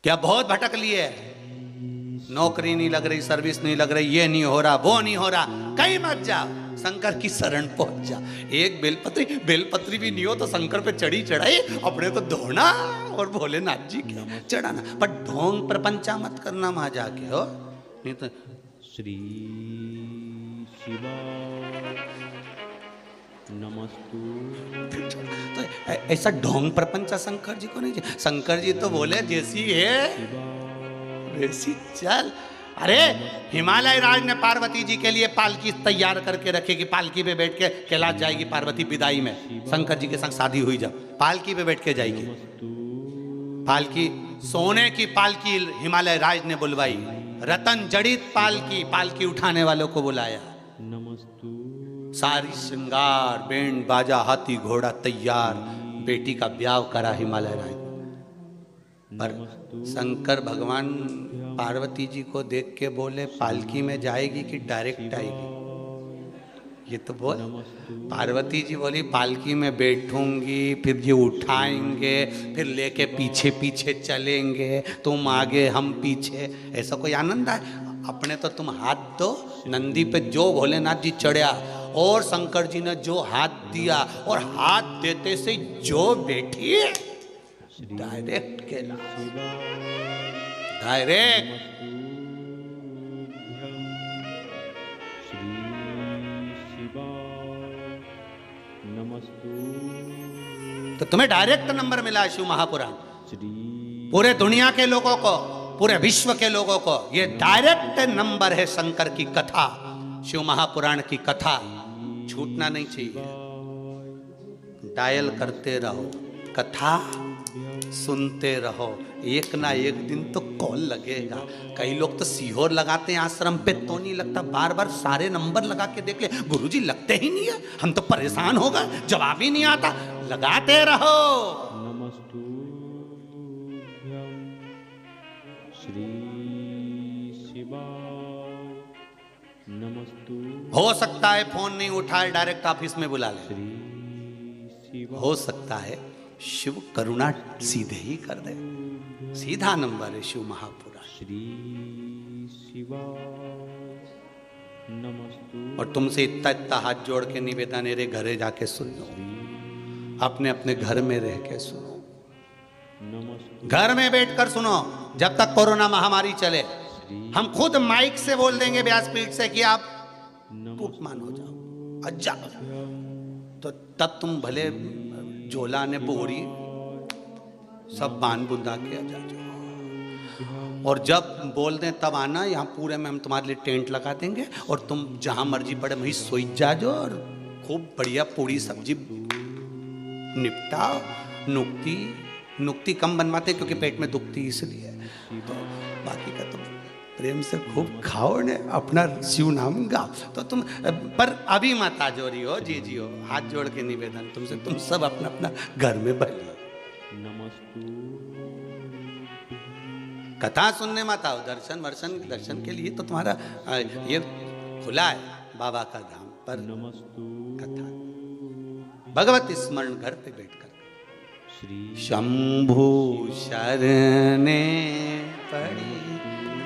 क्या बहुत भटक लिए, नौकरी नहीं लग रही, सर्विस नहीं लग रही, ये नहीं हो रहा, वो नहीं हो रहा, कहीं मत जा, शंकर की शरण पहुंच जा। एक बेलपत्री भी नहीं हो तो शंकर पे चढ़ी चढ़ाई अपने तो धोना और भोलेनाथ जी के चढ़ाना, पर ढोंग प्रपंचा मत करना वहां जाके, हो नहीं तो। श्री शिवा नमस्तु। तो ऐसा ढोंग प्रपंचा शंकर जी को नहीं चाहिए। शंकर जी तो बोले जैसी है वैसी चल। अरे हिमालय राज ने पार्वती जी के लिए पालकी तैयार करके रखी कि पालकी पे बैठ के कैलाश जाएगी पार्वती विदाई में, शंकर जी के संग शादी हुई जब पालकी पे बैठ के जाएगी। पालकी सोने की पालकी हिमालय राज ने बुलवाई, रतन जड़ित पालकी, पालकी उठाने वालों को बुलाया, नमस्तु। सारी श्रृंगार बैंड बाजा हाथी घोड़ा तैयार, बेटी का ब्याह करा हिमालय राज। पर शंकर भगवान पार्वती जी को देख के बोले पालकी में जाएगी कि डायरेक्ट आएगी, ये तो बोल। पार्वती जी बोली पालकी में बैठूंगी, फिर ये उठाएंगे, फिर लेके पीछे पीछे चलेंगे, तुम आगे हम पीछे, ऐसा कोई आनंद है? अपने तो तुम हाथ दो, नंदी पे जो भोलेनाथ जी चढ़ा और शंकर जी ने जो हाथ दिया और हाथ देते से जो बैठी डायरेक्ट के डायरेक्ट। तो तुम्हें डायरेक्ट नंबर मिला शिव महापुराण। पूरे दुनिया के लोगों को, पूरे विश्व के लोगों को ये डायरेक्ट नंबर है शंकर की कथा, शिव महापुराण की कथा। छूटना नहीं चाहिए, डायल करते रहो, कथा सुनते रहो, एक ना एक दिन तो कॉल लगेगा। कई लोग तो सीहोर लगाते हैं आश्रम पे, तो नहीं लगता, बार बार सारे नंबर लगा के देख ले, गुरुजी लगते ही नहीं है, हम तो परेशान हो गए, जवाब ही नहीं आता। लगाते रहो। नमस्तु श्री शिवा नमस्तु। हो सकता है फोन नहीं उठाए, डायरेक्ट ऑफिस में बुला ले, हो सकता है शिव करुणा सीधे ही कर दे, सीधा नंबर है शिव महापुराण। श्री शिवा नमस्तु। और तुमसे इतना इतना हाथ जोड़ के निवेदन है, रे घरे जाके सुन लो, अपने अपने घर में रह के सुनो, घर में बैठकर सुनो, जब तक कोरोना महामारी चले। हम खुद माइक से बोल देंगे व्यासपीठ से कि आप टूटमान हो जाओ, अच्छा, तो तब तुम भले झोला ने बोरी सब बांध बुंदा के आ जाओ, और जब बोल दें तब आना, यहाँ पूरे में हम तुम्हारे लिए टेंट लगा देंगे और तुम जहां मर्जी पड़े वहीं सोई जाओ और खूब बढ़िया पूरी सब्जी निपटाओ। नुक्ति कम बनवाते क्योंकि पेट में दुखती इसलिए, तो बाकी का तो प्रेम से खूब खाओ ने, अपना शिव नाम गाओ। तो तुम पर अभी मत आ जोरी हो, जी जी हो, हाथ जोड़ के निवेदन तुमसे, तुम सब अपना अपना घर में बैठो, कथा सुनने मत आओ, दर्शन के लिए तो तुम्हारा ये खुला है बाबा का धाम, पर कथा भगवत स्मरण घर पे बैठकर। शंभु शरणे पड़ी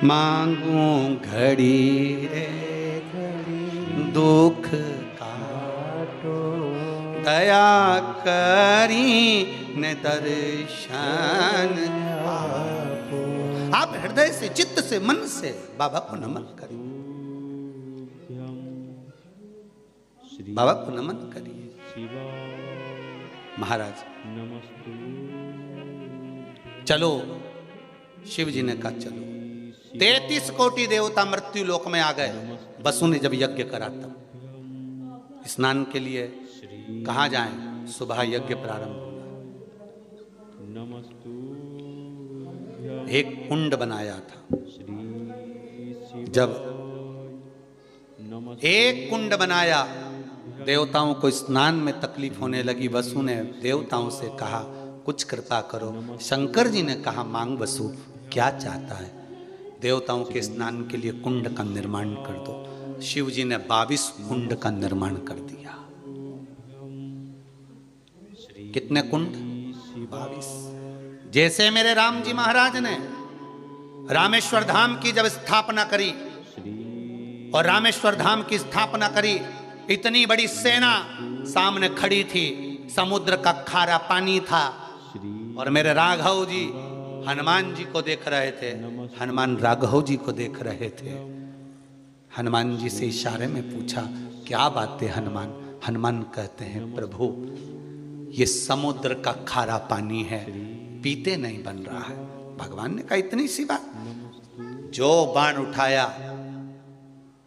मांगू घड़ी रे दुख काटो, दया करी न दर्शन आपो। आप हृदय से, चित्त से, मन से बाबा को नमन करिए, बाबा को नमन करिए। महाराज चलो, शिव जी ने कहा चलो। 33 कोटि देवता मृत्यु लोक में आ गए। वसु ने जब यज्ञ करा तब स्नान के लिए कहाँ जाएं? सुबह यज्ञ प्रारंभ हुआ, एक कुंड बनाया था। जब एक कुंड बनाया, देवताओं को स्नान में तकलीफ होने लगी। वसु ने देवताओं से कहा कुछ कृपा करो। शंकर जी ने कहा मांग वसु, क्या चाहता है? देवताओं के स्नान के लिए कुंड का निर्माण कर दो। शिव जी ने 22 कुंड का निर्माण कर दिया। कितने कुंड? 22। जैसे मेरे राम जी महाराज ने रामेश्वर धाम की जब स्थापना करी और रामेश्वर धाम की स्थापना करी, इतनी बड़ी सेना सामने खड़ी थी, समुद्र का खारा पानी था और मेरे राघव जी हनुमान जी को देख रहे थे। हनुमान राघव जी को देख रहे थे। हनुमान जी से इशारे में पूछा, क्या बात है हनुमान? हनुमान कहते हैं, प्रभु ये समुद्र का खारा पानी है, पीते नहीं बन रहा है। भगवान ने कहा, इतनी सी बात? जो बाण उठाया,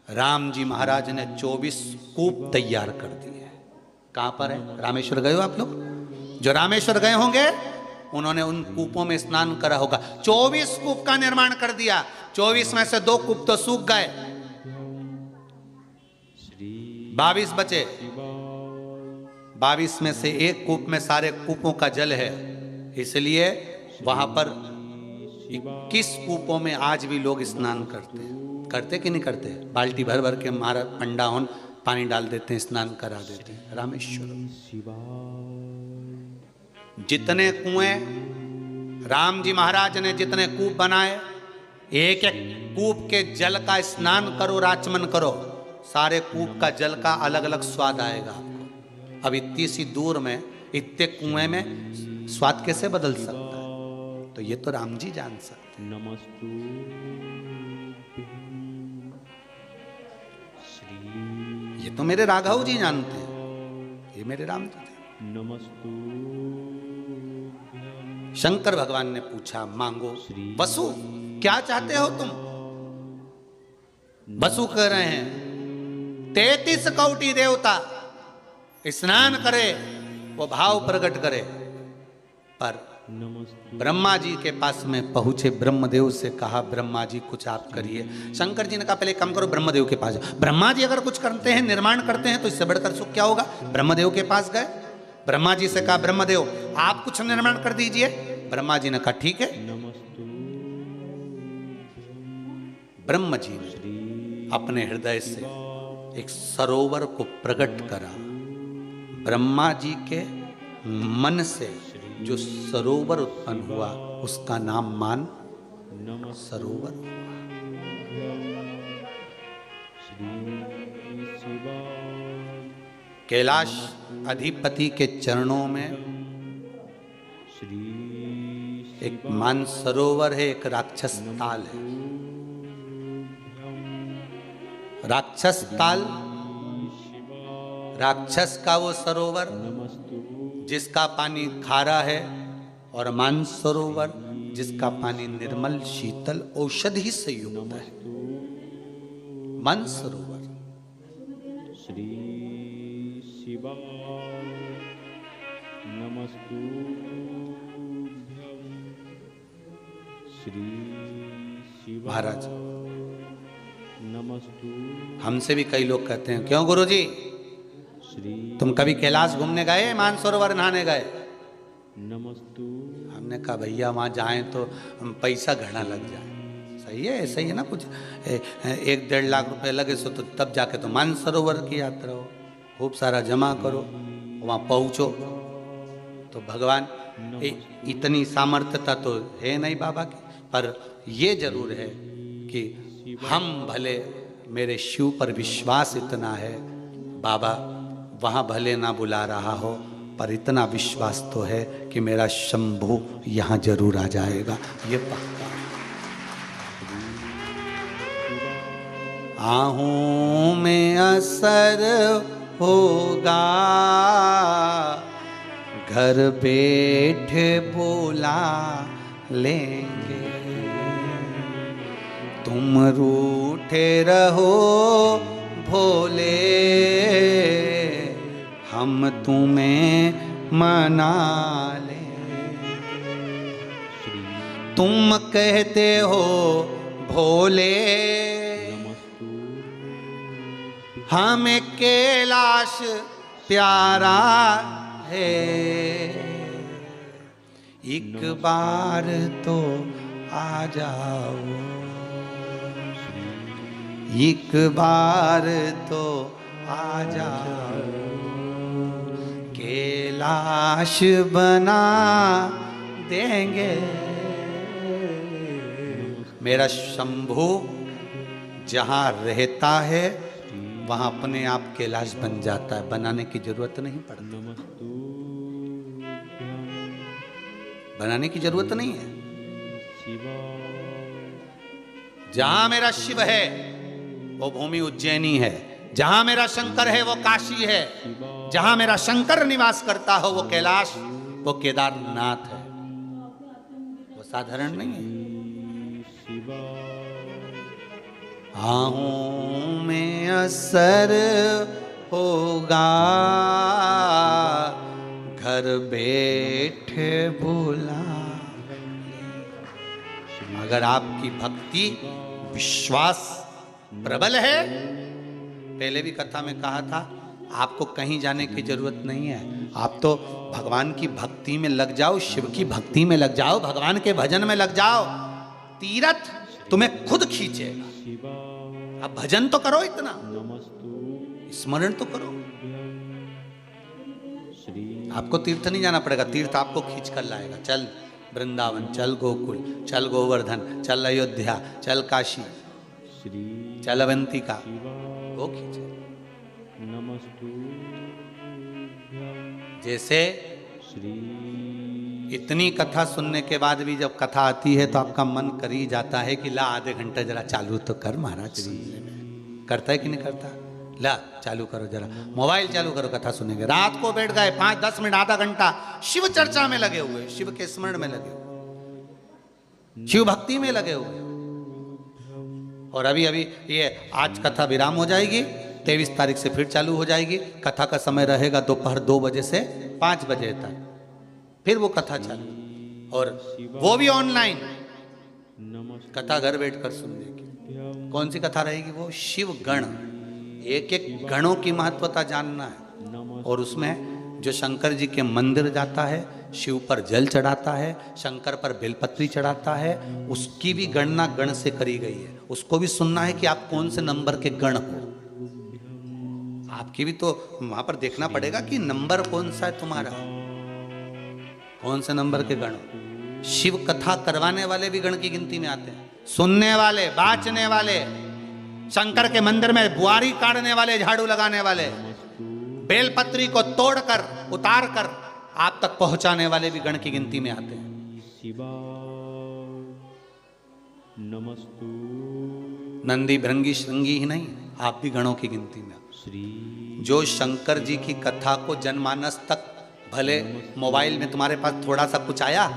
राम जी महाराज ने 24 कूप तैयार कर दिए। कहां पर है? रामेश्वर गए हो आप लोग? जो रामेश्वर गए होंगे उन्होंने उन कूपों में स्नान करा होगा। 24 कूप का निर्माण कर दिया। 24 में से 2 कूप तो सूख गए, 22 बचे। 22 में से 1 कूप में सारे कूपों का जल है, इसलिए वहां पर 21 कूपों में आज भी लोग स्नान करते हैं। करते कि नहीं करते? बाल्टी भर भर के हमारा पंडा होन पानी डाल देते हैं, स्नान करा देते हैं। रामेश्वर जितने कुएं राम जी महाराज ने जितने कूप बनाए, एक एक कूप के जल का स्नान करो, राचमन करो, सारे कूप का जल का अलग अलग स्वाद आएगा आपको। अब इतनी सी दूर में इतने कुएं में स्वाद कैसे बदल सकता है? तो ये तो राम जी जान सकते। नमस्तु श्री, ये तो मेरे राघव जी जानते हैं, ये मेरे राम जी थे। नमस्तु। शंकर भगवान ने पूछा, मांगो। वसु क्या चाहते हो तुम? वसु कह रहे हैं, 33 कोटि देवता स्नान करे, वो भाव प्रकट करे। पर ब्रह्मा जी के पास में पहुंचे, ब्रह्मदेव से कहा, ब्रह्मा जी कुछ आप करिए। शंकर जी ने कहा, पहले काम करो, ब्रह्मदेव के पास जाओ। ब्रह्मा जी अगर कुछ करते हैं, निर्माण करते हैं, तो इससे बढ़कर सुख क्या होगा? ब्रह्मदेव के पास गए, ब्रह्मा जी से कहा, ब्रह्मदेव आप कुछ निर्माण कर दीजिए। ब्रह्मा जी ने कहा, ठीक है। ब्रह्म जी ने अपने हृदय से एक सरोवर को प्रकट करा। ब्रह्मा जी के मन से जो सरोवर उत्पन्न हुआ, उसका नाम मान सरोवर हुआ। कैलाश अधिपति के चरणों में एक मानसरोवर है, एक राक्षस ताल है। राक्षस ताल, राक्षस का वो सरोवर जिसका पानी खारा है, और मानसरोवर जिसका पानी निर्मल शीतल औषधि से युक्त है। मानसरोवर श्री शिवाय नमस्तुभ्यं। श्री शिवाय महाराज, नमस्तु। हमसे भी कई लोग कहते हैं, क्यों गुरुजी तुम कभी कैलाश घूमने गए, मानसरोवर नहाने गए? नमस्तु। हमने कहा, भैया वहाँ जाएं तो पैसा घना लग जाए। सही है, ऐसा ही है ना, कुछ 1-1.5 लाख रुपए लगे सो तो तब जाके तो मानसरोवर की यात्रा हो। खूब सारा जमा करो, वहाँ पहुँचो। तो भगवान इतनी सामर्थ्यता तो है नहीं बाबा की, पर ये जरूर है कि हम भले, मेरे शिव पर विश्वास इतना है, बाबा वहाँ भले ना बुला रहा हो, पर इतना विश्वास तो है कि मेरा शंभू यहाँ जरूर आ जाएगा, ये पक्का। आहूं में असर होगा, घर बैठे बोला लेंगे। तुम रूठे रहो भोले, हम तुम्हें मना ले। तुम कहते हो भोले, हमें कैलाश प्यारा है। एक बार तो आ जाओ, एक बार तो आ जाओ, कैलाश बना देंगे। मेरा शंभु जहां रहता है वहां अपने आप कैलाश बन जाता है, बनाने की जरूरत नहीं पड़ती, बनाने की जरूरत नहीं है। जहां मेरा शिव है वो भूमि उज्जैनी है, जहां मेरा शंकर है वो काशी है, जहां मेरा शंकर निवास करता हो वो कैलाश, वो केदारनाथ है, वो साधारण नहीं है। आहूं में असर होगा घर बैठे भूला। अगर आपकी भक्ति विश्वास प्रबल है, पहले भी कथा में कहा था, आपको कहीं जाने की जरूरत नहीं है, आप तो भगवान की भक्ति में लग जाओ, शिव की भक्ति में लग जाओ, भगवान के भजन में लग जाओ, तीरथ तुम्हें खुद खींचेगा। अब भजन तो करो, इतना स्मरण तो करो, आपको तीर्थ नहीं जाना पड़ेगा, तीर्थ आपको खींच कर लाएगा। चल वृंदावन, चल गोकुल, चल गोवर्धन, चल अयोध्या, चल काशी, चल अवंतिका, वो खींचे। जैसे इतनी कथा सुनने के बाद भी जब कथा आती है तो आपका मन कर ही जाता है कि ला आधे घंटे जरा चालू तो कर महाराज, करता है कि नहीं करता? ला चालू करो जरा, मोबाइल चालू करो, कथा सुनेंगे। रात को बैठ गए 5-10 मिनट आधा घंटा शिव चर्चा में लगे हुए, शिव के स्मरण में लगे हुए, शिव भक्ति में लगे हुए। और अभी अभी ये आज कथा विराम हो जाएगी, 23 तारीख से फिर चालू हो जाएगी। कथा का समय रहेगा दोपहर 2 बजे से 5 बजे तक, फिर वो कथा चालू, और वो भी ऑनलाइन कथा घर बैठकर सुनने की। कौन सी कथा रहेगी? वो शिव गण, एक एक गणों की महत्वता जानना है। और उसमें जो शंकर जी के मंदिर जाता है, शिव पर जल चढ़ाता है, शंकर पर बेलपत्री चढ़ाता है, उसकी भी गणना गण से करी गई है। उसको भी सुनना है कि आप कौन से नंबर के गण हो। आपकी भी तो वहां पर देखना पड़ेगा कि नंबर कौन सा है तुम्हारा, कौन से नंबर के गण। शिव कथा करवाने वाले भी गण की गिनती में आते हैं, सुनने वाले, बाचने वाले, शंकर के मंदिर में बुआरी काटने वाले, झाड़ू लगाने वाले, बेलपत्री को तोड़कर उतार कर आप तक पहुंचाने वाले भी गण की गिनती में आते हैं। नंदी भृंगी श्रृंगी ही नहीं, आप भी गणों की गिनती में। जो शंकर जी की कथा को जनमानस तक, भले मोबाइल में तुम्हारे पास थोड़ा सा कुछ आया,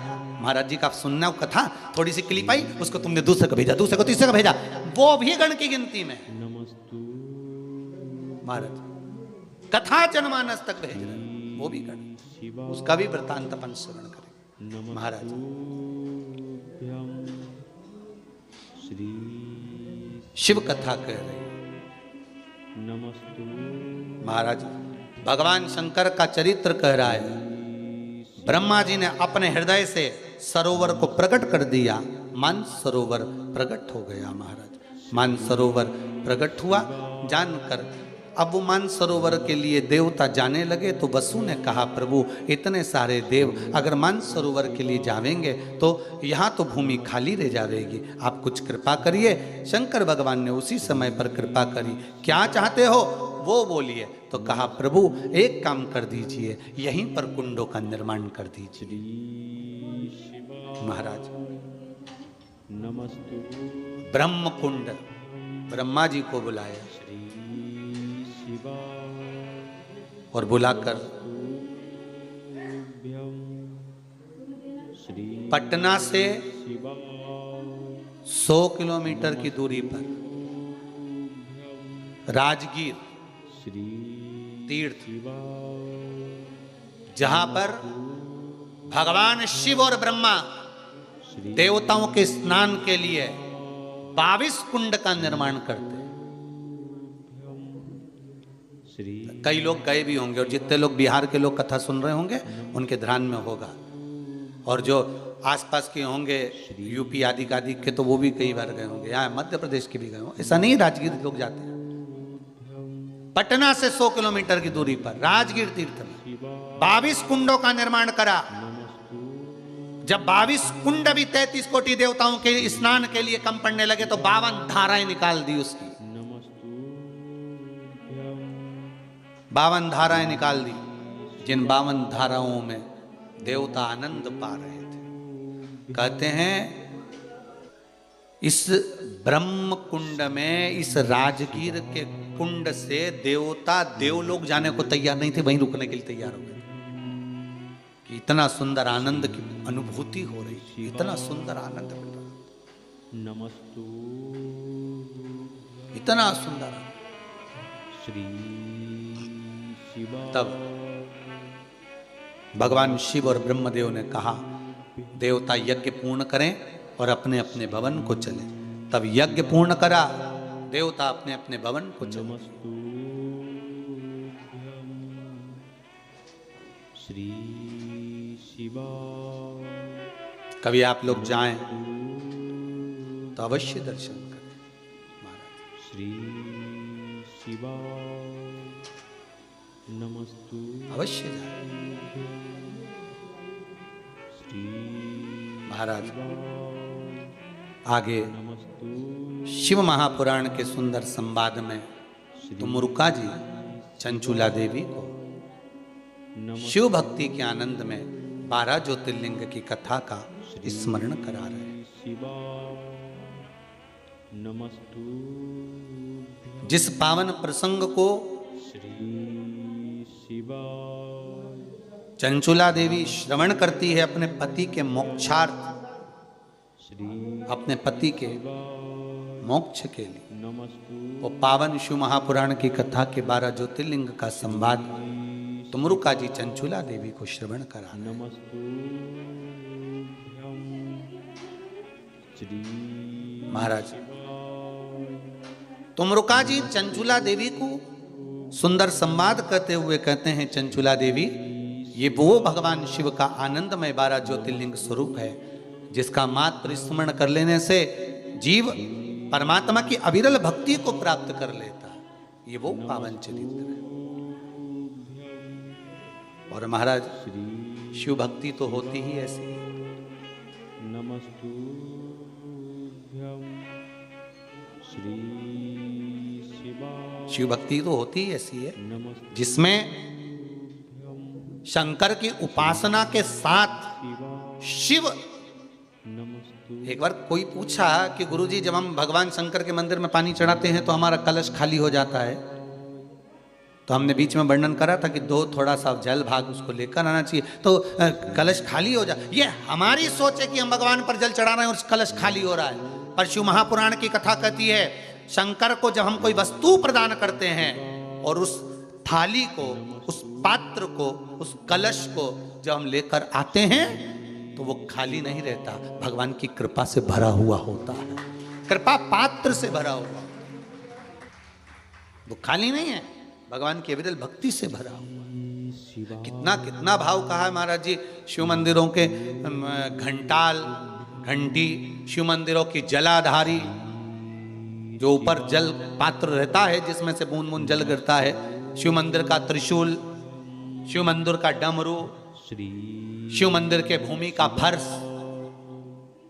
महाराज जी का सुनना कथा, थोड़ी सी क्लिप आई, उसको तुमने दूसरे को भेजा, दूसरे को तीसरे को भेजा, वो भी गण की गिनती में। महाराज कथा जनमानस तक भेज रहे, वो भी गण, उसका भी वृतांत अपन श्रवण करें। महाराज शिव कथा कह रहे, महाराज भगवान शंकर का चरित्र कह रहा है। ब्रह्मा जी ने अपने हृदय से सरोवर को प्रकट कर दिया, मानसरोवर प्रकट हो गया। महाराज मानसरोवर प्रकट हुआ जानकर, अब वो मानसरोवर के लिए देवता जाने लगे। तो वसु ने कहा, प्रभु इतने सारे देव अगर मानसरोवर के लिए जावेंगे तो यहाँ तो भूमि खाली रह जाएगी, आप कुछ कृपा करिए। शंकर भगवान ने उसी समय पर कृपा करी। क्या चाहते हो वो बोलिए। तो कहा, प्रभु एक काम कर दीजिए, यहीं पर कुंडों का निर्माण कर दीजिए। महाराज ब्रह्म कुंड, ब्रह्मा जी को बुलाया और बुलाकर पटना से 100 किलोमीटर की दूरी पर राजगीर तीर्थ, जहां पर भगवान शिव और ब्रह्मा देवताओं के स्नान के लिए 22 कुंड का निर्माण करते। कई लोग गए भी होंगे, और जितने लोग बिहार के लोग कथा सुन रहे होंगे उनके ध्यान में होगा, और जो आसपास के होंगे यूपी आदि के तो वो भी कई बार गए होंगे, यहाँ मध्य प्रदेश के भी गए होंगे। ऐसा नहीं राजगीर लोग जाते हैं। पटना से 100 किलोमीटर की दूरी पर राजगीर तीर्थ में 22 कुंडों का निर्माण करा। जब 22 कुंड भी 33 कोटि देवताओं के स्नान के लिए कम पड़ने लगे तो 52 धाराएं निकाल दी उसकी, 52 धाराएं निकाल दी, जिन 52 धाराओं में देवता आनंद पा रहे थे। कहते हैं इस ब्रह्म कुंड में, इस राजगीर के कुंड से देवता देवलोक जाने को तैयार नहीं थे, वहीं रुकने के लिए तैयार हो गए कि इतना सुंदर आनंद की अनुभूति हो रही थी, इतना सुंदर आनंद मिल रहा, नमस्तु इतना सुंदर। श्री शिवा। तब भगवान शिव और ब्रह्मदेव ने कहा देवता यज्ञ पूर्ण करें और अपने अपने भवन को चले। तब यज्ञ पूर्ण करा, देवता अपने अपने भवन को चले। नमस्तु श्री शिवा। कभी आप लोग जाएं तो अवश्य दर्शन करें महाराज। श्री शिवा। नमस्तु अवश्य जाएं श्री महाराज। आगे नमस्तु शिव महापुराण के सुंदर संवाद में तुमुरुका जी चंचुला देवी को शिव भक्ति के आनंद में 12 ज्योतिर्लिंग की कथा का स्मरण करा रहे हैं। शिवा। नमस्तु जिस पावन प्रसंग को श्री शिवा। चंचुला देवी श्रवण करती है अपने पति के मोक्षार्थ, श्री अपने पति के मोक्ष के लिए, नमस्तु वो पावन शिव महापुराण की कथा के 12 ज्योतिर्लिंग का संवाद तुमरुका जी चंचुला देवी को श्रवण करा। नमस्तु श्री महाराज तुमरुका जी चंचुला देवी को सुंदर संवाद करते हुए कहते हैं, चंचुला देवी ये वो भगवान शिव का आनंदमय 12 ज्योतिर्लिंग स्वरूप है जिसका मात्र स्मरण कर लेने से जीव परमात्मा की अविरल भक्ति को प्राप्त कर लेता है। ये वो पावन चरित्र है। और महाराज शिव भक्ति तो होती ही ऐसी है। नमस्तु श्री शिवा। शिव भक्ति तो होती ही ऐसी है नमस्तु जिसमें शंकर की उपासना के साथ शिव। नमस्तु एक बार कोई पूछा कि गुरुजी जब हम भगवान शंकर के मंदिर में पानी चढ़ाते हैं तो हमारा कलश खाली हो जाता है, तो हमने बीच में वर्णन करा था कि थोड़ा सा जल भाग उसको लेकर आना चाहिए तो कलश खाली हो जाए। ये हमारी सोच है कि हम भगवान पर जल चढ़ा रहे हैं और कलश खाली हो रहा है, पर शिव महापुराण की कथा कहती है शंकर को जब हम कोई वस्तु प्रदान करते हैं और उस थाली को, उस पात्र को, उस कलश को जब हम लेकर आते हैं तो वो खाली नहीं रहता, भगवान की कृपा से भरा हुआ होता है। कृपा पात्र से भरा हुआ, वो खाली नहीं है, भगवान की अविरल भक्ति से भरा हुआ। कितना कितना भाव कहा है महाराज जी। शिव मंदिरों के घंटाल, घंटी, शिव मंदिरों की जलाधारी, जो ऊपर जल पात्र रहता है जिसमें से बूंद बूंद जल गिरता है, शिव मंदिर का त्रिशूल, शिव मंदिर का डमरू, शिव मंदिर के भूमि का फर्श,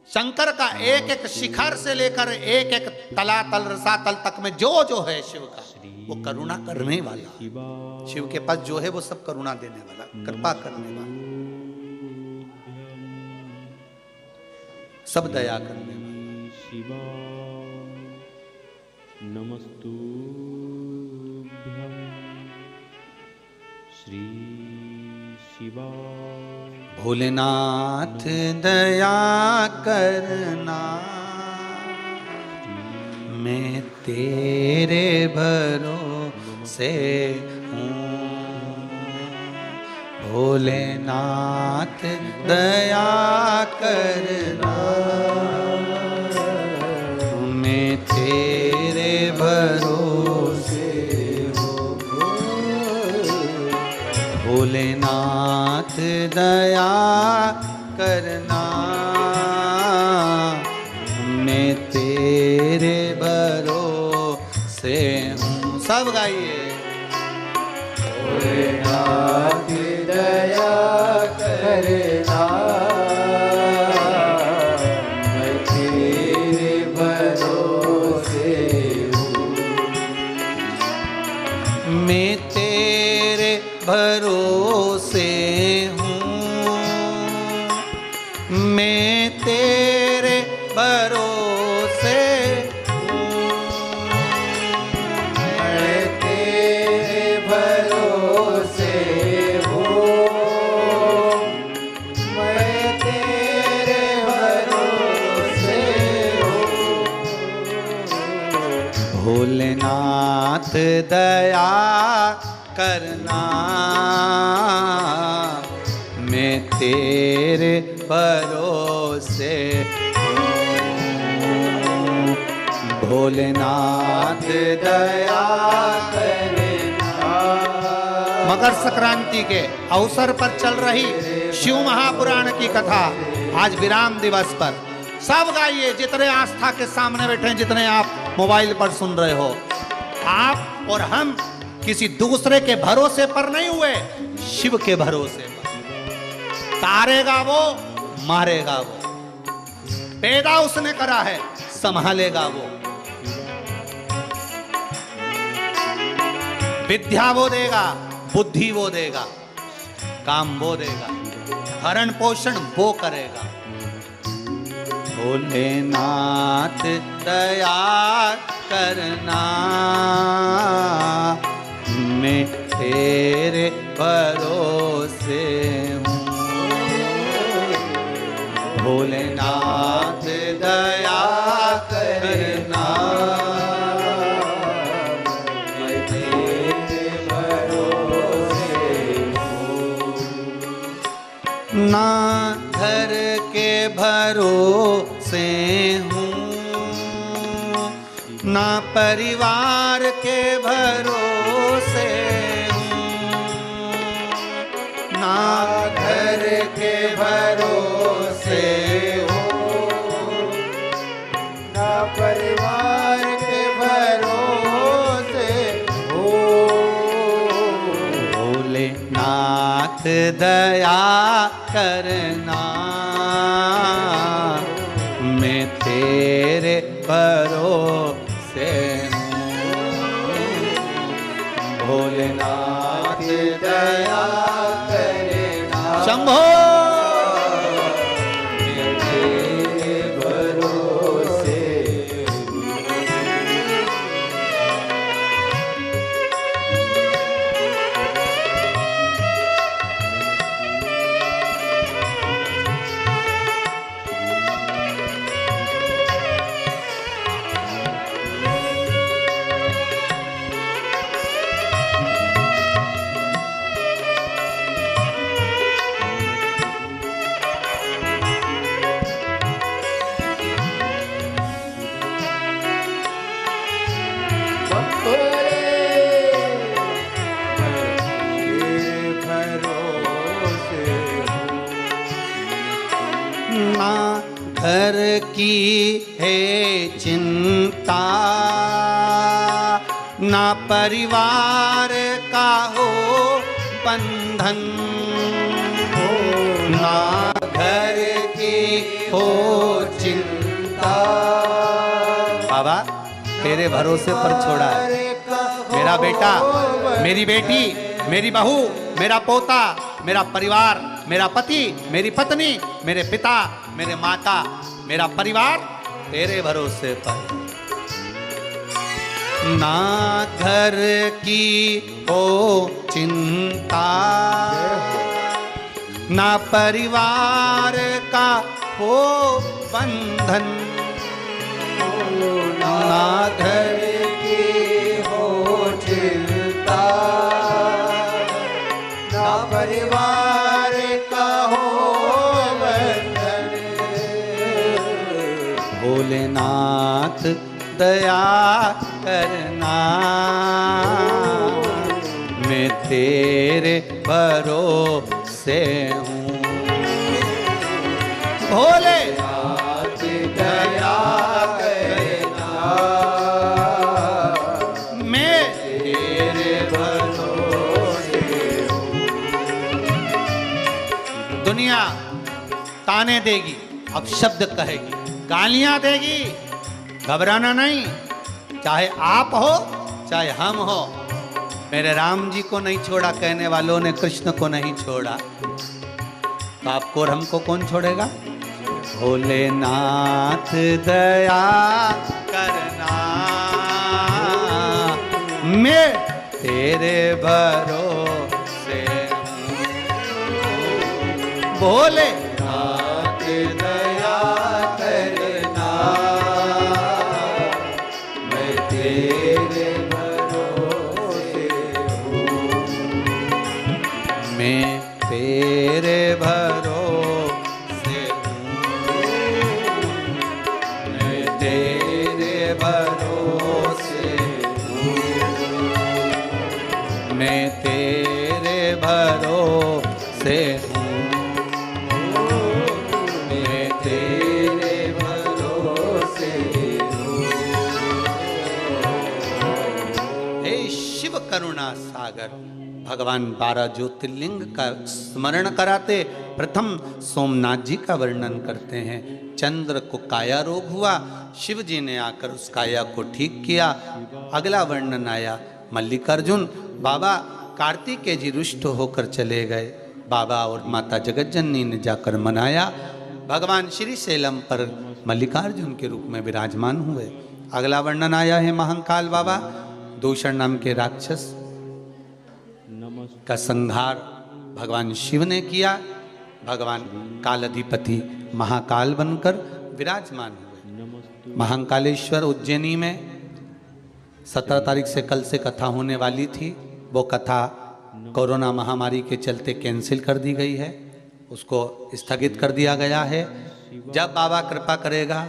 शंकर का एक एक शिखर से लेकर एक एक तलातल रसातल तक में जो जो है शिव का, वो करुणा करने वाला। शिव के पास जो है वो सब करुणा देने वाला, कृपा करने वाला, सब दया करने वाला। शिवा। नमस्तु श्री शिवा। भोलेनाथ दया करना, मैं तेरे भरोसे हूँ। भोलेनाथ दया करना, मैं तेरे भरोसे हूँ। भोलेनाथ दया करना, मैं तेरे भरोसे हूँ। सब गाइए। भोलेनाथ दया करना, भरोसे मैं तेरे भरोसे हूँ, मैं तेरे भरोसे हूँ। भोलेनाथ दया करना, मैं तेरे भरोसे हूँ। भोलेनाथ दया करना। मकर संक्रांति के अवसर पर चल रही शिव महापुराण की कथा आज विराम दिवस पर सब गाइए, जितने आस्था के सामने बैठे हैं, जितने आप मोबाइल पर सुन रहे हो। आप और हम किसी दूसरे के भरोसे पर नहीं हुए, शिव के भरोसे पर। तारेगा वो, मारेगा वो, पैदा उसने करा है, संभालेगा वो। विद्या वो देगा, बुद्धि वो देगा, काम वो देगा, भरण पोषण वो करेगा। भोलेनाथ दया करना, मैं तेरे भरोसे हूँ। भोलेनाथ दया करना, मैं तेरे भरोसे हूँ। ना घर के भरोसे हूँ, ना परिवार के भरोसे हूँ, ना घर के भरोसे हूँ, ना परिवार के भरोसे हूँ। भोलेनाथ दया करना, मैं तेरे भरोसे हूँ। भोलेनाथ दया करना। शंभो। मैं तेरे भरोसे ना घर की है चिंता, ना परिवार का हो बंधन, ना घर की हो चिंता। बाबा तेरे भरोसे पर छोड़ा है मेरा बेटा, मेरी बेटी, मेरी बहू, मेरा पोता, मेरा परिवार, मेरा पति, मेरी पत्नी, मेरे पिता, मेरे माता, मेरा परिवार तेरे भरोसे पर। ना घर की हो चिंता, ना परिवार का हो बंधन, ना घर की हो चिंता, ना परिवार का हो बंधन। भोलेनाथ दया करना, मैं तेरे भरोसे हूँ। भोलेनाथ दया करना, मैं तेरे भरोसे हूँ। दुनिया ताने देगी, अपशब्द कहेगी, गालियां देगी, घबराना नहीं। चाहे आप हो चाहे हम हो, मेरे राम जी को नहीं छोड़ा कहने वालों ने कृष्ण को नहीं छोड़ा, तो आपको और हमको कौन छोड़ेगा? भोलेनाथ दया करना, मैं तेरे भरोसे हूँ। भोलेनाथ दया करना, मैं तेरे भरोसे हूँ। मैं तेरे भरोसे हूँ, मैं तेरे भरोसे हूँ, मैं तेरे भरोसे हूँ, मैं तेरे भरोसे हूँ। हे शिव करुणा सागर, भगवान 12 ज्योतिर्लिंग का स्मरण कराते प्रथम सोमनाथ जी का वर्णन करते हैं। चंद्र को काया रोग हुआ, शिव जी ने आकर उस काया को ठीक किया। अगला वर्णन आया मल्लिकार्जुन, बाबा कार्तिकेय जी रुष्ट होकर चले गए। बाबा और माता जगज्जननी ने जाकर मनाया। भगवान श्री शैलम पर मल्लिकार्जुन के रूप में विराजमान हुए। अगला वर्णन आया है महाकाल बाबा, दूषण नाम के राक्षस का संहार भगवान शिव ने किया। भगवान कालाधिपति महाकाल बनकर विराजमान हुए। महाकालेश्वर उज्जैनी में 17 तारीख से कल से कथा होने वाली थी। वो कथा कोरोना महामारी के चलते कैंसिल कर दी गई है, उसको स्थगित कर दिया गया है। जब बाबा कृपा करेगा,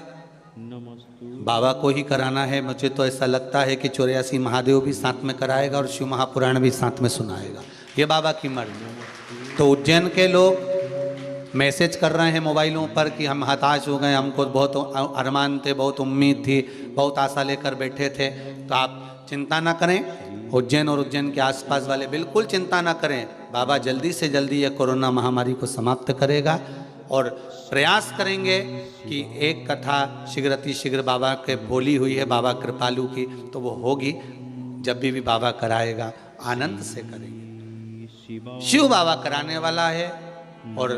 बाबा को ही कराना है। मुझे तो ऐसा लगता है कि 84 महादेव भी साथ में कराएगा और शिव महापुराण भी साथ में सुनाएगा, ये बाबा की मर्जी। तो उज्जैन के लोग मैसेज कर रहे हैं मोबाइलों पर कि हम हताश हो गए, हमको बहुत अरमान थे, बहुत उम्मीद थी, बहुत आशा लेकर बैठे थे। तो आप चिंता ना करें, उज्जैन और उज्जैन के आसपास वाले बिल्कुल चिंता ना करें। बाबा जल्दी से जल्दी यह कोरोना महामारी को समाप्त करेगा और प्रयास करेंगे कि एक कथा शीघ्र बाबा के बोली हुई है, बाबा कृपालु की, तो वो होगी। जब भी बाबा कराएगा आनंद से करेंगे। शिव बाबा कराने वाला है और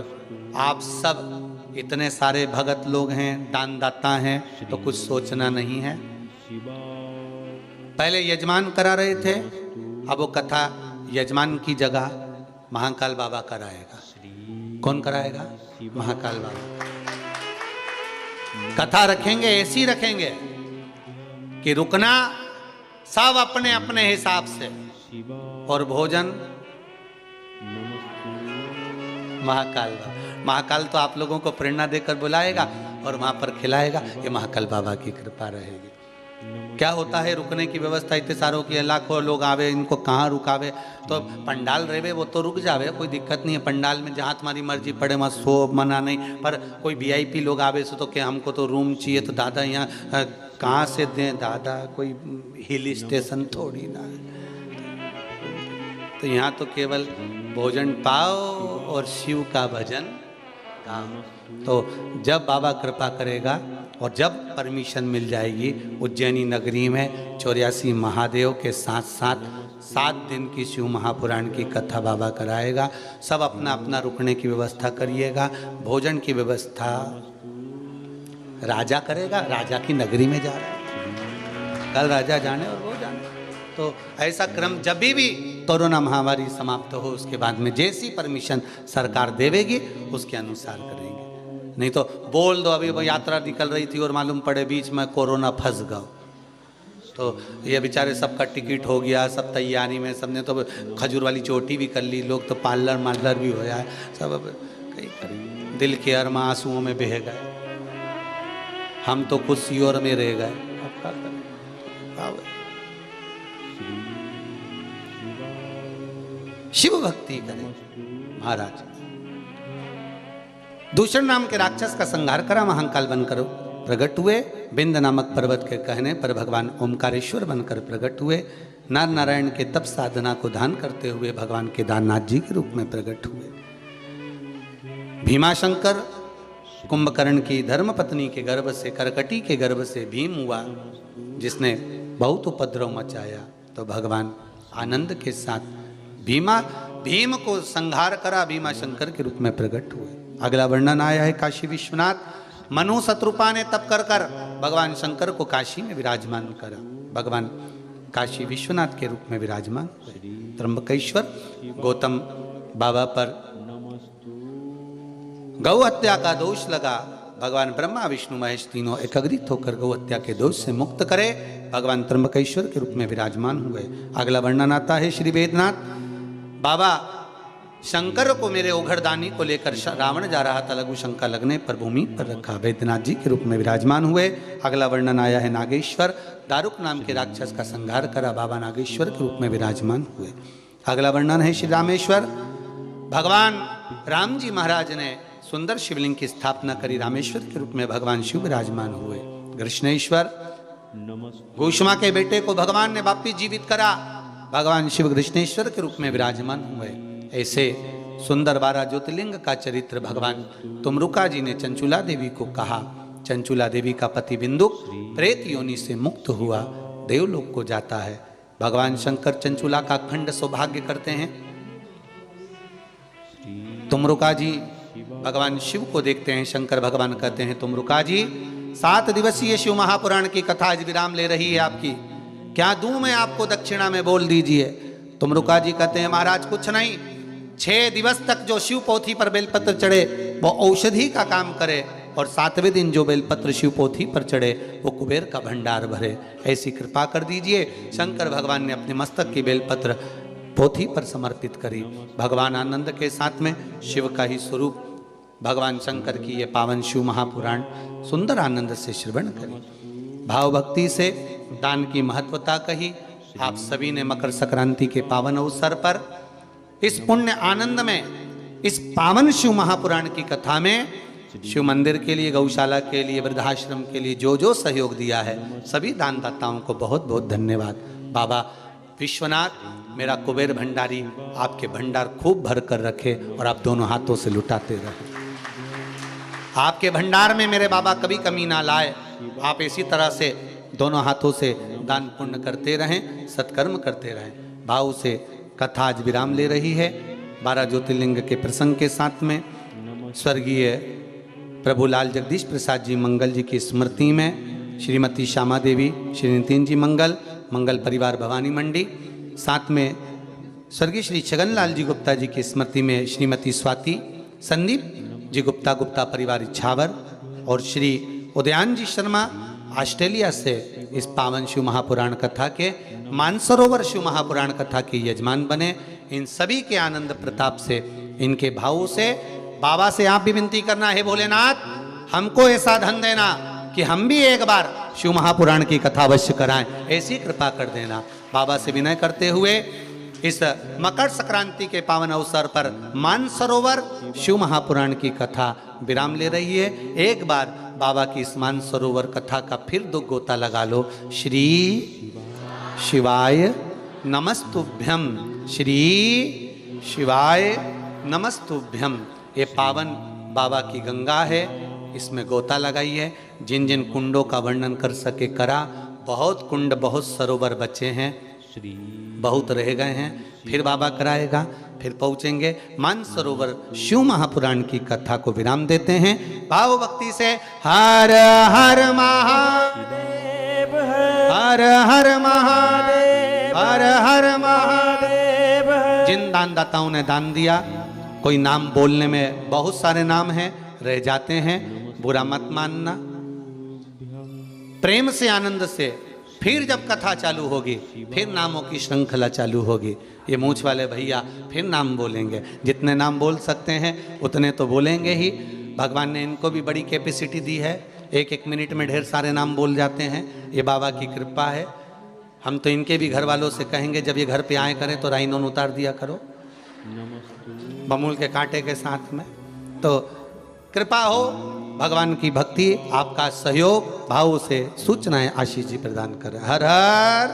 आप सब इतने सारे भगत लोग हैं, दानदाता हैं, तो कुछ सोचना नहीं है। पहले यजमान करा रहे थे, अब वो कथा यजमान की जगह महाकाल बाबा कराएगा। कौन कराएगा? महाकाल बाबा। कथा रखेंगे, ऐसी रखेंगे कि रुकना सब अपने अपने हिसाब से, और भोजन महाकाल बाबा। महाकाल तो आप लोगों को प्रेरणा देकर बुलाएगा और वहां पर खिलाएगा। ये महाकाल बाबा की कृपा रहेगी। क्या होता है, रुकने की व्यवस्था इतने सारों की, लाखों लोग आवे, इनको कहाँ रुकावे? तो पंडाल रहे वो तो रुक जावे, कोई दिक्कत नहीं है। पंडाल में जहाँ तुम्हारी मर्जी पड़े वहाँ सो, मना नहीं। पर कोई वीआईपी लोग आवे सो तो क्या हमको तो रूम चाहिए, तो दादा यहाँ कहाँ से दें दादा, कोई हिल स्टेशन थोड़ी ना है। तो यहाँ तो केवल भोजन पाओ और शिव का भजन गाओ। तो जब बाबा कृपा करेगा और जब परमिशन मिल जाएगी, उज्जैनी नगरी में 84 महादेव के साथ साथ 7 दिन की शिव महापुराण की कथा बाबा कराएगा। सब अपना अपना रुकने की व्यवस्था करिएगा। भोजन की व्यवस्था राजा करेगा, राजा की नगरी में जा रहा है, कल राजा जाने और वो जाने। तो ऐसा क्रम जब भी कोरोना महामारी समाप्त हो, उसके बाद में जैसी परमिशन सरकार देवेगी उसके अनुसार करेंगे। नहीं तो बोल दो अभी वो यात्रा निकल रही थी और मालूम पड़े बीच में कोरोना फंस गया, तो ये बेचारे सबका टिकट हो गया, सब तैयारी में, सबने तो खजूर वाली चोटी भी कर ली, लोग तो पार्लर मार्लर भी होया है, सब अब कहीं दिल के अरमा आंसुओं में बह गए। हम तो कुछ सियोर में रह गए। अब क्या करें? शिव भक्ति करें महाराज। दूषण नाम के राक्षस का संहार करा, महाकाल बनकर प्रकट हुए। बिंद नामक पर्वत के कहने पर भगवान ओमकारेश्वर बनकर प्रकट हुए। नर नारायण के तप साधना को दान करते हुए भगवान केदारनाथ जी के रूप में प्रकट हुए। भीमाशंकर कुंभकर्ण की धर्मपत्नी के गर्भ से, करकटी के गर्भ से भीम हुआ, जिसने बहुत उपद्रव मचाया। तो भगवान आनंद के साथ भीम को संहार करा, भीमाशंकर के रूप में प्रकट हुए। अगला वर्णन आया है काशी विश्वनाथ मनु शत्रुपा ने तप कर कर भगवान शंकर को काशी में विराजमान करा। भगवान काशी विश्वनाथ के रूप में विराजमान हुए। त्र्यंबकेश्वर गौतम बाबा पर गौ हत्या का दोष लगा। भगवान ब्रह्मा विष्णु महेश तीनों एकत्रित होकर गौ हत्या के दोष से मुक्त करे। भगवान त्र्यंबकेश्वर के रूप में विराजमान हुए। अगला वर्णन आता है श्री वेदनाथ बाबा शंकर को मेरे ओघरदानी को लेकर रावण जा रहा था, लघु शंका लगने पर भूमि पर रखा, वैद्यनाथ जी के रूप में विराजमान हुए। अगला वर्णन आया है नागेश्वर, दारुक नाम के राक्षस का संहार करा, बाबा नागेश्वर के रूप में विराजमान हुए। अगला वर्णन है श्री रामेश्वर, भगवान राम जी महाराज ने सुंदर शिवलिंग की स्थापना करी, रामेश्वर के रूप में भगवान शिव विराजमान हुए। कृष्णेश्वर, घोषमा के बेटे को भगवान ने वापिस जीवित करा, भगवान शिव कृष्णेश्वर के रूप में विराजमान हुए। ऐसे सुंदर 12 ज्योतिर्लिंग का चरित्र भगवान तुमरुका जी ने चंचुला देवी को कहा। चंचुला देवी का पति बिंदुक प्रेत योनि से मुक्त हुआ, देवलोक को जाता है। भगवान शंकर चंचुला का अखंड सौभाग्य करते हैं। तुमरुका जी भगवान शिव को देखते हैं। शंकर भगवान कहते हैं तुमरुका जी 7 दिवसीय शिव महापुराण की कथा आज विराम ले रही है आपकी, क्या दूं मैं आपको दक्षिणा में, बोल दीजिए। तुमरुका जी कहते हैं महाराज कुछ नहीं, 6 दिवस तक जो शिव पोथी पर बेलपत्र चढ़े वो औषधि का काम करे, और 7वें दिन जो बेलपत्र शिव पोथी पर चढ़े वो कुबेर का भंडार भरे, ऐसी कृपा कर दीजिए। शंकर भगवान ने अपने मस्तक की बेलपत्र पोथी पर समर्पित करी। भगवान आनंद के साथ में शिव का ही स्वरूप भगवान शंकर की ये पावन शिव महापुराण सुंदर आनंद से श्रवण करें। भाव भक्ति से दान की महत्वता कही। आप सभी ने मकर संक्रांति के पावन अवसर पर इस पुण्य आनंद में, इस पावन शिव महापुराण की कथा में शिव मंदिर के लिए, गौशाला के लिए, वृद्धाश्रम के लिए जो जो सहयोग दिया है सभी दानदाताओं को बहुत बहुत धन्यवाद। बाबा विश्वनाथ मेरा कुबेर भंडारी आपके भंडार खूब भर कर रखे और आप दोनों हाथों से लुटाते रहे। आपके भंडार में मेरे बाबा कभी कमी ना लाए। आप इसी तरह से दोनों हाथों से दान पुण्य करते रहें, सत्कर्म करते रहें। भाव से कथा आज विराम ले रही है। 12 ज्योतिर्लिंग के प्रसंग के साथ में स्वर्गीय प्रभुलाल जगदीश प्रसाद जी मंगल जी की स्मृति में श्रीमती श्यामा देवी, श्री नितिन जी मंगल, मंगल परिवार भवानी मंडी, साथ में स्वर्गीय श्री छगनलाल जी गुप्ता जी की स्मृति में श्रीमती स्वाति, संदीप जी गुप्ता, गुप्ता परिवार इच्छावर, और श्री उदयान जी शर्मा ऑस्ट्रेलिया से इस पावन शिव महापुराण कथा के मानसरोवर शिव महापुराण कथा के यजमान बने। इन सभी के आनंद प्रताप से, इनके भावों से बाबा से आप भी विनती करना है भोलेनाथ हमको ऐसा धन देना कि हम भी एक बार शिव महापुराण की कथा अवश्य कराएं, ऐसी कृपा कर देना। बाबा से विनय करते हुए इस मकर संक्रांति के पावन अवसर पर मानसरोवर शिव महापुराण की कथा विराम ले रही है। एक बार बाबा की इस मानसरोवर कथा का फिर 2 गोता लगा लो। श्री शिवाय नमस्तुभ्यम, श्री शिवाय नमस्तुभ्यम। ये पावन बाबा की गंगा है, इसमें गोता लगाइए। जिन जिन कुंडों का वर्णन कर सके करा। बहुत कुंड, बहुत सरोवर बचे हैं, बहुत रह गए हैं, फिर बाबा कराएगा, फिर पहुंचेंगे। मानसरोवर शिव महापुराण की कथा को विराम देते हैं भाव भक्ति से। हर हर महादेव, हर हर महादेव, हर हर महादेव। जिन दानदाताओं ने दान दिया, कोई नाम बोलने में बहुत सारे नाम हैं, रह जाते हैं, बुरा मत मानना। प्रेम से, आनंद से फिर जब कथा चालू होगी, फिर नामों की श्रृंखला चालू होगी। ये मूछ वाले भैया फिर नाम बोलेंगे, जितने नाम बोल सकते हैं उतने तो बोलेंगे ही। भगवान ने इनको भी बड़ी कैपेसिटी दी है, 1-1 मिनट में ढेर सारे नाम बोल जाते हैं। ये बाबा की कृपा है। हम तो इनके भी घर वालों से कहेंगे जब ये घर पे आए करें तो राइनोन उतार दिया करो बमूल के कांटे के साथ में। तो कृपा हो, भगवान की भक्ति, आपका सहयोग, भाव से सूचनाएं आशीष जी प्रदान करें। हर हर।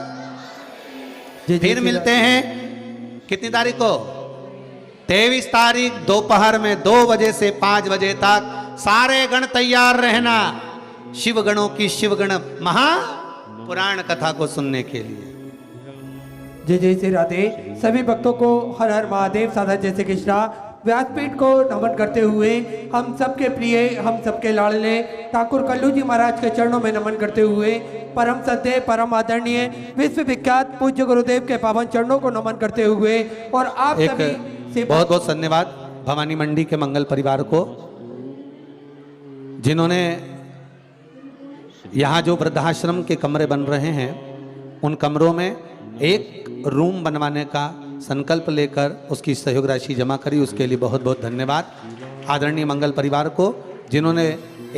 फिर मिलते हैं कितनी तारीख को? 23 तारीख दोपहर में 2 बजे से 5 बजे तक। सारे गण तैयार रहना शिव गणों की शिवगण महापुराण कथा को सुनने के लिए। जय जय श्री राधे। सभी भक्तों को हर हर महादेव, साधा जय श्री कृष्णा। व्यासपीठ को नमन करते हुए हम सबके प्रिय, हम सबके लाडले ठाकुर कल्लू जी महाराज के चरणों में नमन करते हुए परम सत्य, परम आदरणीय, विश्व विख्यात पूज्य गुरुदेव के पावन चरणों को नमन करते हुए और आप सभी से बहुत बहुत धन्यवाद भवानी मंडी के मंगल परिवार को, जिन्होंने यहाँ जो वृद्धाश्रम के कमरे बन रहे हैं उन कमरों में एक रूम बनवाने का संकल्प लेकर उसकी सहयोग राशि जमा करी। उसके लिए बहुत बहुत धन्यवाद आदरणीय मंगल परिवार को, जिन्होंने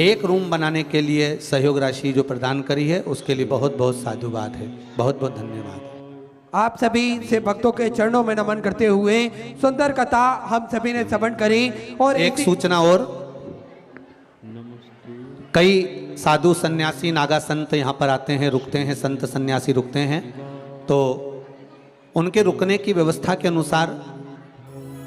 एक रूम बनाने के लिए सहयोग राशि जो प्रदान करी है, उसके लिए बहुत बहुत साधुवाद है। बहुत बहुत धन्यवाद। आप सभी से भक्तों के चरणों में नमन करते हुए सुंदर कथा हम सभी ने श्रवण करी। और एक सूचना और, कई साधु सन्यासी नागा संत यहाँ पर आते हैं, रुकते हैं, संत सन्यासी रुकते हैं, तो उनके रुकने की व्यवस्था के अनुसार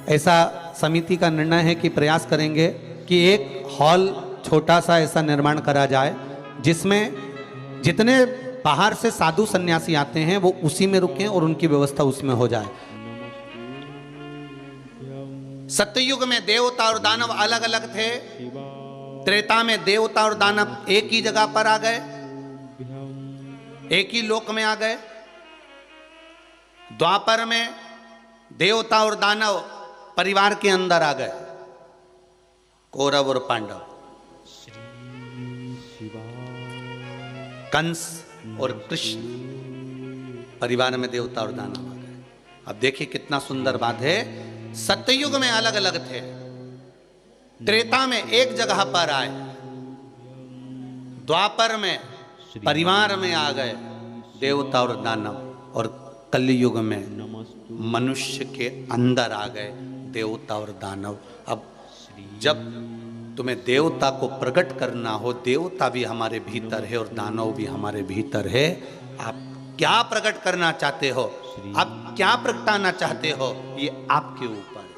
ऐसा समिति का निर्णय है कि प्रयास करेंगे कि एक हॉल छोटा सा ऐसा निर्माण करा जाए जिसमें जितने बाहर से साधु सन्यासी आते हैं वो उसी में रुकें और उनकी व्यवस्था उसमें हो जाए। सत्ययुग में देवता और दानव अलग अलग थे, त्रेता में देवता और दानव एक ही जगह पर आ गए, एक ही लोक में आ गए। द्वापर में देवता और दानव परिवार के अंदर आ गए, कौरव और पांडव, कंस और कृष्ण परिवार में देवता और दानव आ गए। अब देखिए कितना सुंदर बात है, सत्ययुग में अलग अलग थे, त्रेता में एक जगह पर आए, द्वापर में परिवार में आ गए देवता और दानव, और कलयुग में मनुष्य के अंदर आ गए देवता और दानव। अब जब तुम्हें देवता को प्रकट करना हो, देवता भी हमारे भीतर है और दानव भी हमारे भीतर है। आप क्या प्रकट करना चाहते हो, आप क्या प्रगटाना चाहते हो, ये आपके ऊपर है।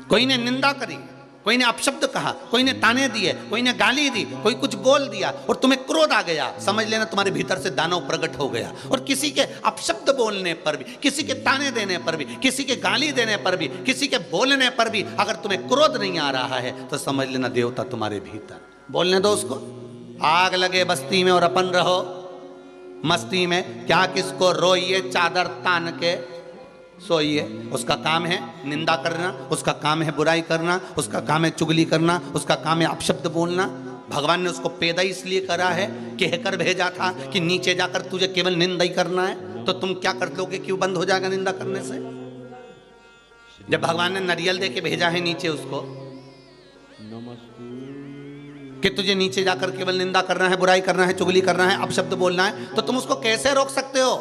कोई ने निंदा करी, कोई ने अपशब्द कहा, कोई ने ताने दिए, कोई ने गाली दी, कोई कुछ बोल दिया और तुम्हें क्रोध आ गया, समझ लेना तुम्हारे भीतर से दानव प्रकट हो गया। और किसी के अपशब्द बोलने पर भी, किसी के ताने देने पर भी, किसी के गाली देने पर भी, किसी के बोलने पर भी अगर तुम्हें क्रोध नहीं आ रहा है तो समझ लेना देवता तुम्हारे भीतर। बोलने दो उसको, आग लगे बस्ती में और अपन रहो मस्ती में, क्या किसको रोइए चादर तान के सोइए। उसका काम है निंदा करना, उसका काम है बुराई करना, उसका काम है चुगली करना, उसका काम है अपशब्द बोलना। भगवान ने उसको पैदा इसलिए करा है, कहकर भेजा था कि नीचे जाकर तुझे केवल निंदा ही करना है, तो तुम क्या कर लोगे, क्यों बंद हो जाएगा निंदा करने से? जब भगवान ने नारियल दे के भेजा है नीचे उसको कि तुझे नीचे जाकर केवल निंदा करना है, बुराई करना है, चुगली करना है, अपशब्द बोलना है, तो तुम उसको कैसे रोक सकते हो?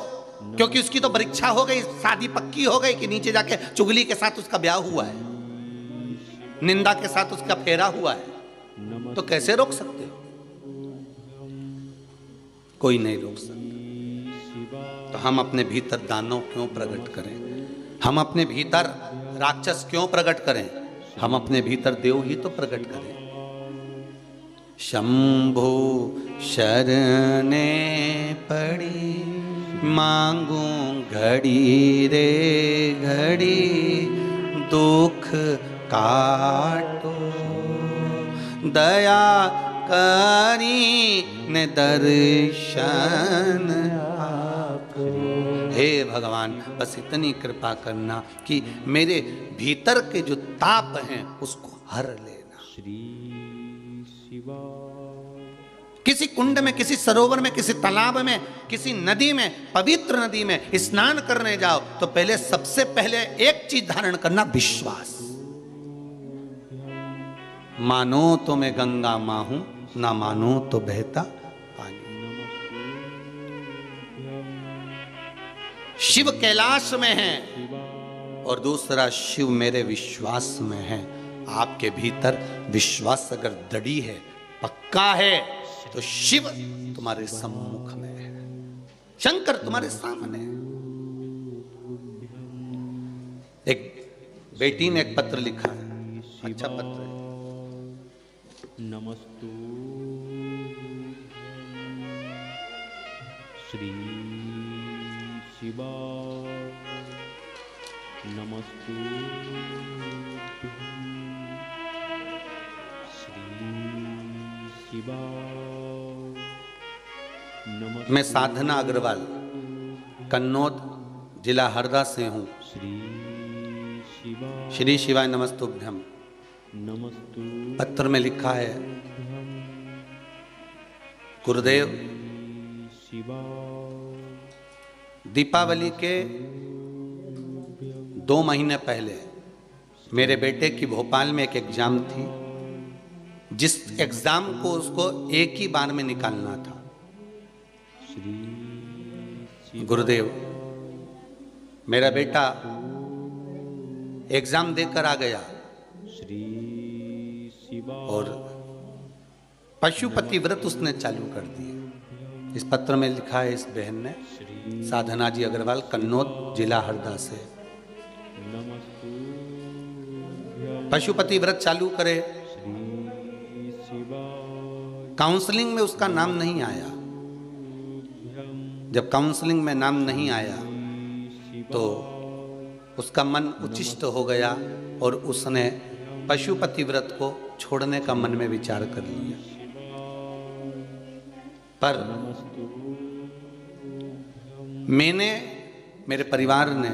क्योंकि उसकी तो परीक्षा हो गई, शादी पक्की हो गई कि नीचे जाके चुगली के साथ उसका ब्याह हुआ है, निंदा के साथ उसका फेरा हुआ है, तो कैसे रोक सकते हो? कोई नहीं रोक सकता। तो हम अपने भीतर दानव क्यों प्रकट करें, हम अपने भीतर राक्षस क्यों प्रकट करें, हम अपने भीतर देव ही तो प्रकट करें। शंभु शरणे पड़ी मांगू घड़ी रे घड़ी, दुख काटो दया करी ने दर्शन आपको। हे भगवान बस इतनी कृपा करना कि मेरे भीतर के जो ताप हैं उसको हर लेना। श्री शिवा किसी कुंड में, किसी सरोवर में, किसी तालाब में, किसी नदी में, पवित्र नदी में स्नान करने जाओ तो पहले सबसे पहले एक चीज धारण करना, विश्वास। मानो तो मैं गंगा मां हूं, ना मानो तो बहता पानी। शिव कैलाश में है और दूसरा शिव मेरे विश्वास में है। आपके भीतर विश्वास अगर दृढ़ है, पक्का है, तो शिव तुम्हारे सम्मुख में है, शंकर तुम्हारे सामने है। एक बेटी ने एक पत्र लिखा है, अच्छा पत्र है। नमस्तु श्री शिवा नमस्तु श्री शिवाय नमस्तु मैं साधना अग्रवाल कन्नौज जिला हरदा से हूँ। श्री शिवाय श्री शिवाय नमस्तुभ्यम। नमस्तु पत्र में लिखा है, गुरुदेव शिवाय दीपावली के 2 महीने पहले मेरे बेटे की भोपाल में एक एग्जाम थी, जिस एग्जाम को उसको एक ही बार में निकालना था। गुरुदेव मेरा बेटा एग्जाम देकर आ गया श्री शिवाय और पशुपति व्रत उसने चालू कर दिया। इस पत्र में लिखा है इस बहन ने, साधना जी अग्रवाल कन्नौज जिला हरदा से। नमस्तु पशुपति व्रत चालू करे, श्री शिवाय काउंसलिंग में उसका नाम नहीं आया। जब काउंसलिंग में नाम नहीं आया तो उसका मन उचिष्ट हो गया और उसने पशुपति व्रत को छोड़ने का मन में विचार कर लिया। पर मैंने, मेरे परिवार ने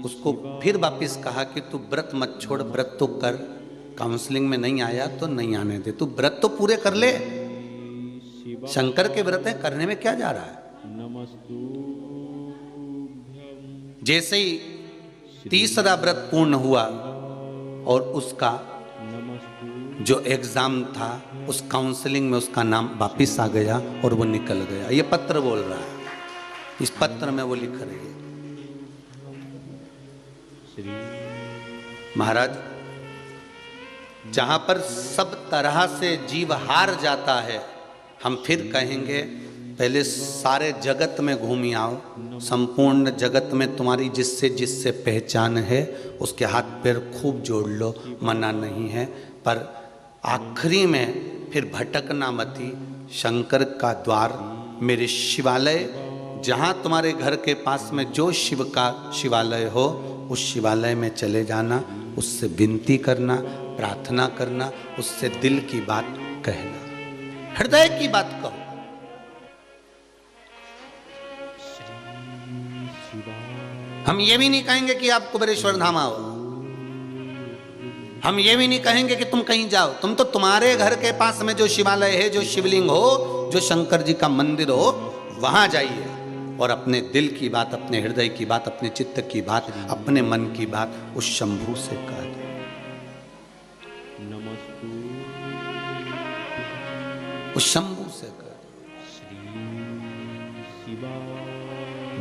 उसको फिर वापस कहा कि तू व्रत मत छोड़, व्रत तो कर, काउंसलिंग में नहीं आया तो नहीं आने दे, तू व्रत तो पूरे कर ले। शंकर के व्रत है, करने में क्या जा रहा है। जैसे ही तीसरा व्रत पूर्ण हुआ और उसका जो एग्जाम था उस काउंसलिंग में उसका नाम वापिस आ गया और वो निकल गया। ये पत्र बोल रहा है, इस पत्र में वो लिख रही है, महाराज जहां पर सब तरह से जीव हार जाता है, हम फिर कहेंगे पहले सारे जगत में घूमी आओ, संपूर्ण जगत में तुम्हारी जिससे जिससे पहचान है उसके हाथ पैर खूब जोड़ लो, मना नहीं है। पर आखिरी में फिर भटकना मती, शंकर का द्वार मेरे शिवालय, जहाँ तुम्हारे घर के पास में जो शिव का शिवालय हो उस शिवालय में चले जाना, उससे विनती करना, प्रार्थना करना, उससे दिल की बात कहना, हृदय की बात कहो। हम ये भी नहीं कहेंगे कि आप कुबेरेश्वर धाम आओ, हम ये भी नहीं कहेंगे कि तुम कहीं जाओ, तुम तो तुम्हारे घर के पास में जो शिवालय है, जो शिवलिंग हो, जो शंकर जी का मंदिर हो, वहां जाइए और अपने दिल की बात, अपने हृदय की बात, अपने चित्त की बात, अपने मन की बात उस शंभू से कह दो। उस शंभू से कह दो,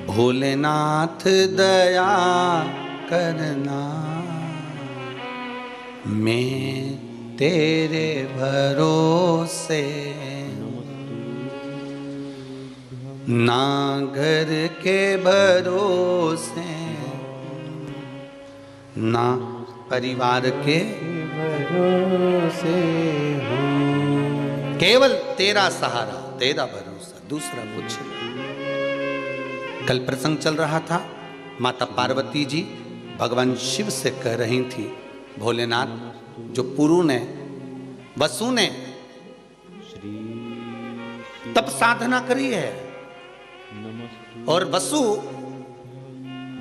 भोलेनाथ दया करना, मैं तेरे भरोसे, ना घर के भरोसे, ना परिवार के भरोसे हूँ, केवल तेरा सहारा, तेरा भरोसा, दूसरा कुछ नहीं। कल प्रसंग चल रहा था, माता पार्वती जी भगवान शिव से कह रही थी, भोलेनाथ जो पुरु ने, वसु ने तब साधना करी है और वसु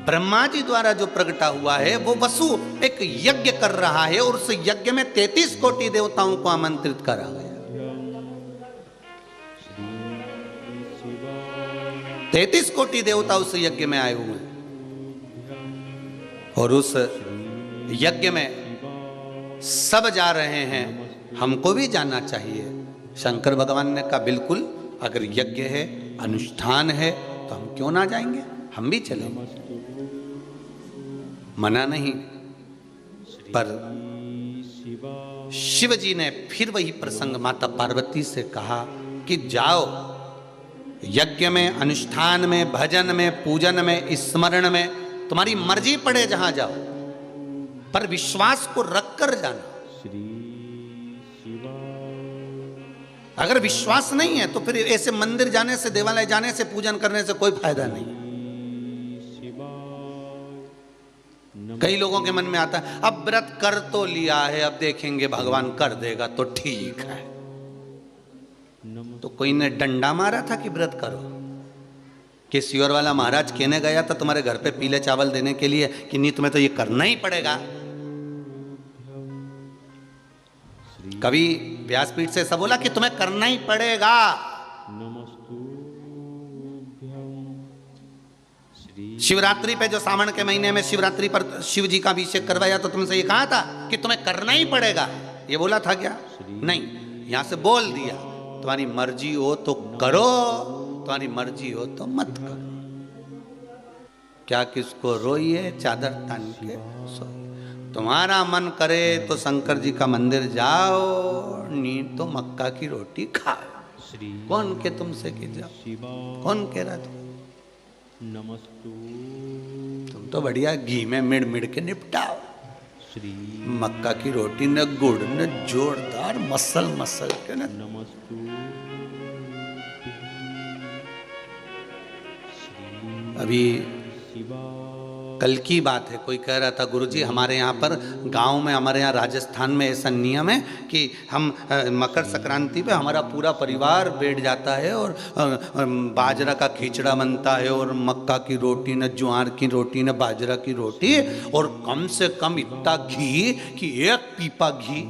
ब्रह्मा जी द्वारा जो प्रगटा हुआ है वो वसु एक यज्ञ कर रहा है और उस यज्ञ में 33 कोटि देवताओं को आमंत्रित करा गया। 33 कोटि देवता उस यज्ञ में आए हुए और उस यज्ञ में सब जा रहे हैं, हमको भी जाना चाहिए। शंकर भगवान ने कहा बिल्कुल, अगर यज्ञ है, अनुष्ठान है तो हम क्यों ना जाएंगे, हम भी चलेंगे, मना नहीं। पर शिव जी ने फिर वही प्रसंग माता पार्वती से कहा कि जाओ, यज्ञ में, अनुष्ठान में, भजन में, पूजन में, स्मरण में तुम्हारी मर्जी पड़े जहां जाओ, पर विश्वास को रखकर जाना। अगर विश्वास नहीं है तो फिर ऐसे मंदिर जाने से, देवालय जाने से, पूजन करने से कोई फायदा नहीं। कई लोगों के मन में आता है अब व्रत कर तो लिया है, अब देखेंगे भगवान कर देगा तो ठीक है। तो कोई ने डंडा मारा था कि व्रत करो? कि सियोर वाला महाराज कहने गया था तुम्हारे घर पे पीले चावल देने के लिए कि नहीं तुम्हें तो ये करना ही पड़ेगा? कभी व्यासपीठ से ऐसा बोला कि तुम्हें करना ही पड़ेगा? शिवरात्रि पे जो सावन के महीने में शिवरात्रि पर शिव जी का अभिषेक करवाया तो तुमसे ये कहा था कि तुम्हें करना ही पड़ेगा? ये बोला था क्या? नहीं, यहां से बोल दिया तुम्हारी मर्जी हो तो करो, तुम्हारी मर्जी हो तो मत करो। क्या किसको रोइए चादर तान के सो। तुम्हारा मन करे तो शंकर जी का मंदिर जाओ, नहीं तो मक्का की रोटी खाओ। कौन के तुमसे कि जाओ? कौन कह रहा था? तुम तो बढ़िया घी में मिड़ मिड़ के निपटाओ। मक्का की रोटी न गुड़ न जोरदार मसल मसल के न। अभी कल की बात है, कोई कह रहा था गुरुजी हमारे यहाँ पर गांव में, हमारे यहाँ राजस्थान में ऐसा नियम है कि हम मकर संक्रांति पे हमारा पूरा परिवार बैठ जाता है और बाजरा का खिचड़ा बनता है और मक्का की रोटी न ज्वार की रोटी न बाजरा की रोटी, और कम से कम इतना घी कि 1 पीपा घी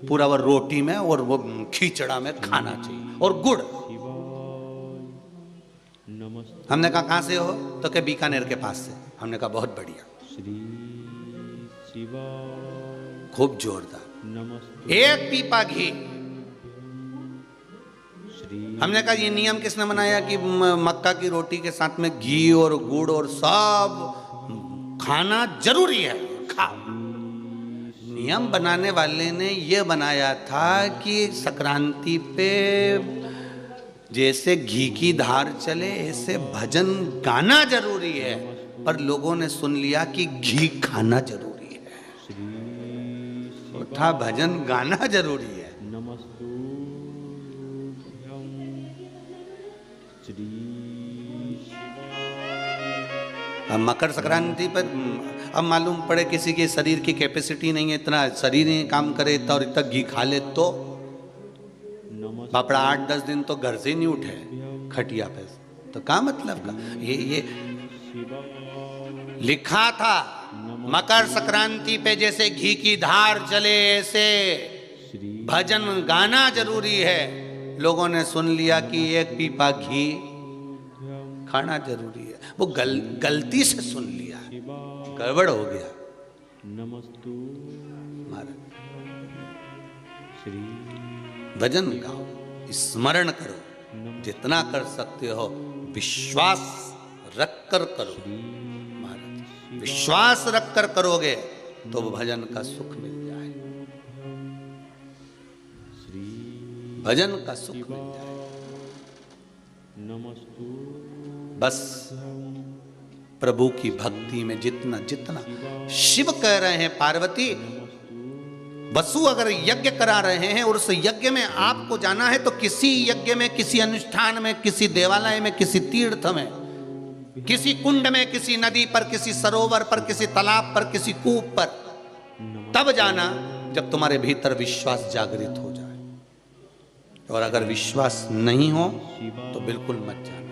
पूरा वो रोटी में और वो खिचड़ा में खाना चाहिए, और गुड़। हमने कहा कहाँ से हो? तो के बीकानेर के पास से। हमने कहा बहुत बढ़िया, खूब जोरदार 1 पीपा घी। हमने कहा ये नियम किसने बनाया कि मक्का की रोटी के साथ में घी और गुड़ और सब खाना जरूरी है? खाओ। नियम बनाने वाले ने ये बनाया था कि संक्रांति पे जैसे घी की धार चले ऐसे भजन गाना जरूरी है, पर लोगों ने सुन लिया कि घी खाना जरूरी है, उठा भजन गाना जरूरी है। अब मकर संक्रांति पर अब मालूम पड़े किसी के शरीर की कैपेसिटी नहीं है, इतना शरीर नहीं काम करे इतना, और इतना घी खा ले तो बापड़ा 8-10 दिन तो घर से ही नहीं उठे खटिया पे, तो क्या मतलब का? ये लिखा था मकर संक्रांति पे जैसे घी की धार चले ऐसे भजन गाना जरूरी है। लोगों ने सुन लिया कि 1 पीपा घी खाना जरूरी है, वो गलती से सुन लिया, गड़बड़ हो गया। भजन गाओ, स्मरण करो, जितना कर सकते हो विश्वास रख कर करो। महाराज विश्वास रख कर करोगे तो भजन का सुख मिल जाए, भजन का सुख मिल जाए। बस प्रभु की भक्ति में जितना जितना शिव कह रहे हैं पार्वती, वसु अगर यज्ञ करा रहे हैं और उस यज्ञ में आपको जाना है तो किसी यज्ञ में, किसी अनुष्ठान में, किसी देवालय में, किसी तीर्थ में, किसी कुंड में, किसी नदी पर, किसी सरोवर पर, किसी तालाब पर, किसी कूप पर, तब जाना जब तुम्हारे भीतर विश्वास जागृत हो जाए। और अगर विश्वास नहीं हो तो बिल्कुल मत जाना।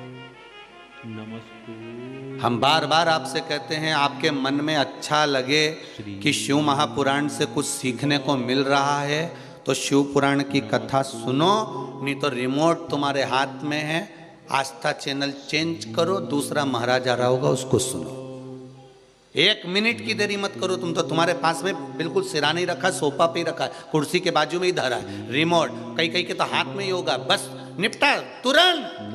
हम बार बार आपसे कहते हैं, आपके मन में अच्छा लगे कि शिव महापुराण से कुछ सीखने को मिल रहा है तो शिव पुराण की कथा सुनो, नहीं तो रिमोट तुम्हारे हाथ में है, आस्था चैनल चेंज करो, दूसरा महाराज आ रहा होगा उसको सुनो। 1 मिनट की देरी मत करो। तुम तो तुम्हारे पास में बिल्कुल सिरा नहीं रखा, सोफा पे ही रखा, कुर्सी के बाजू में ही धरा है रिमोट, कई के तो हाथ में ही होगा, बस निपटा तुरंत।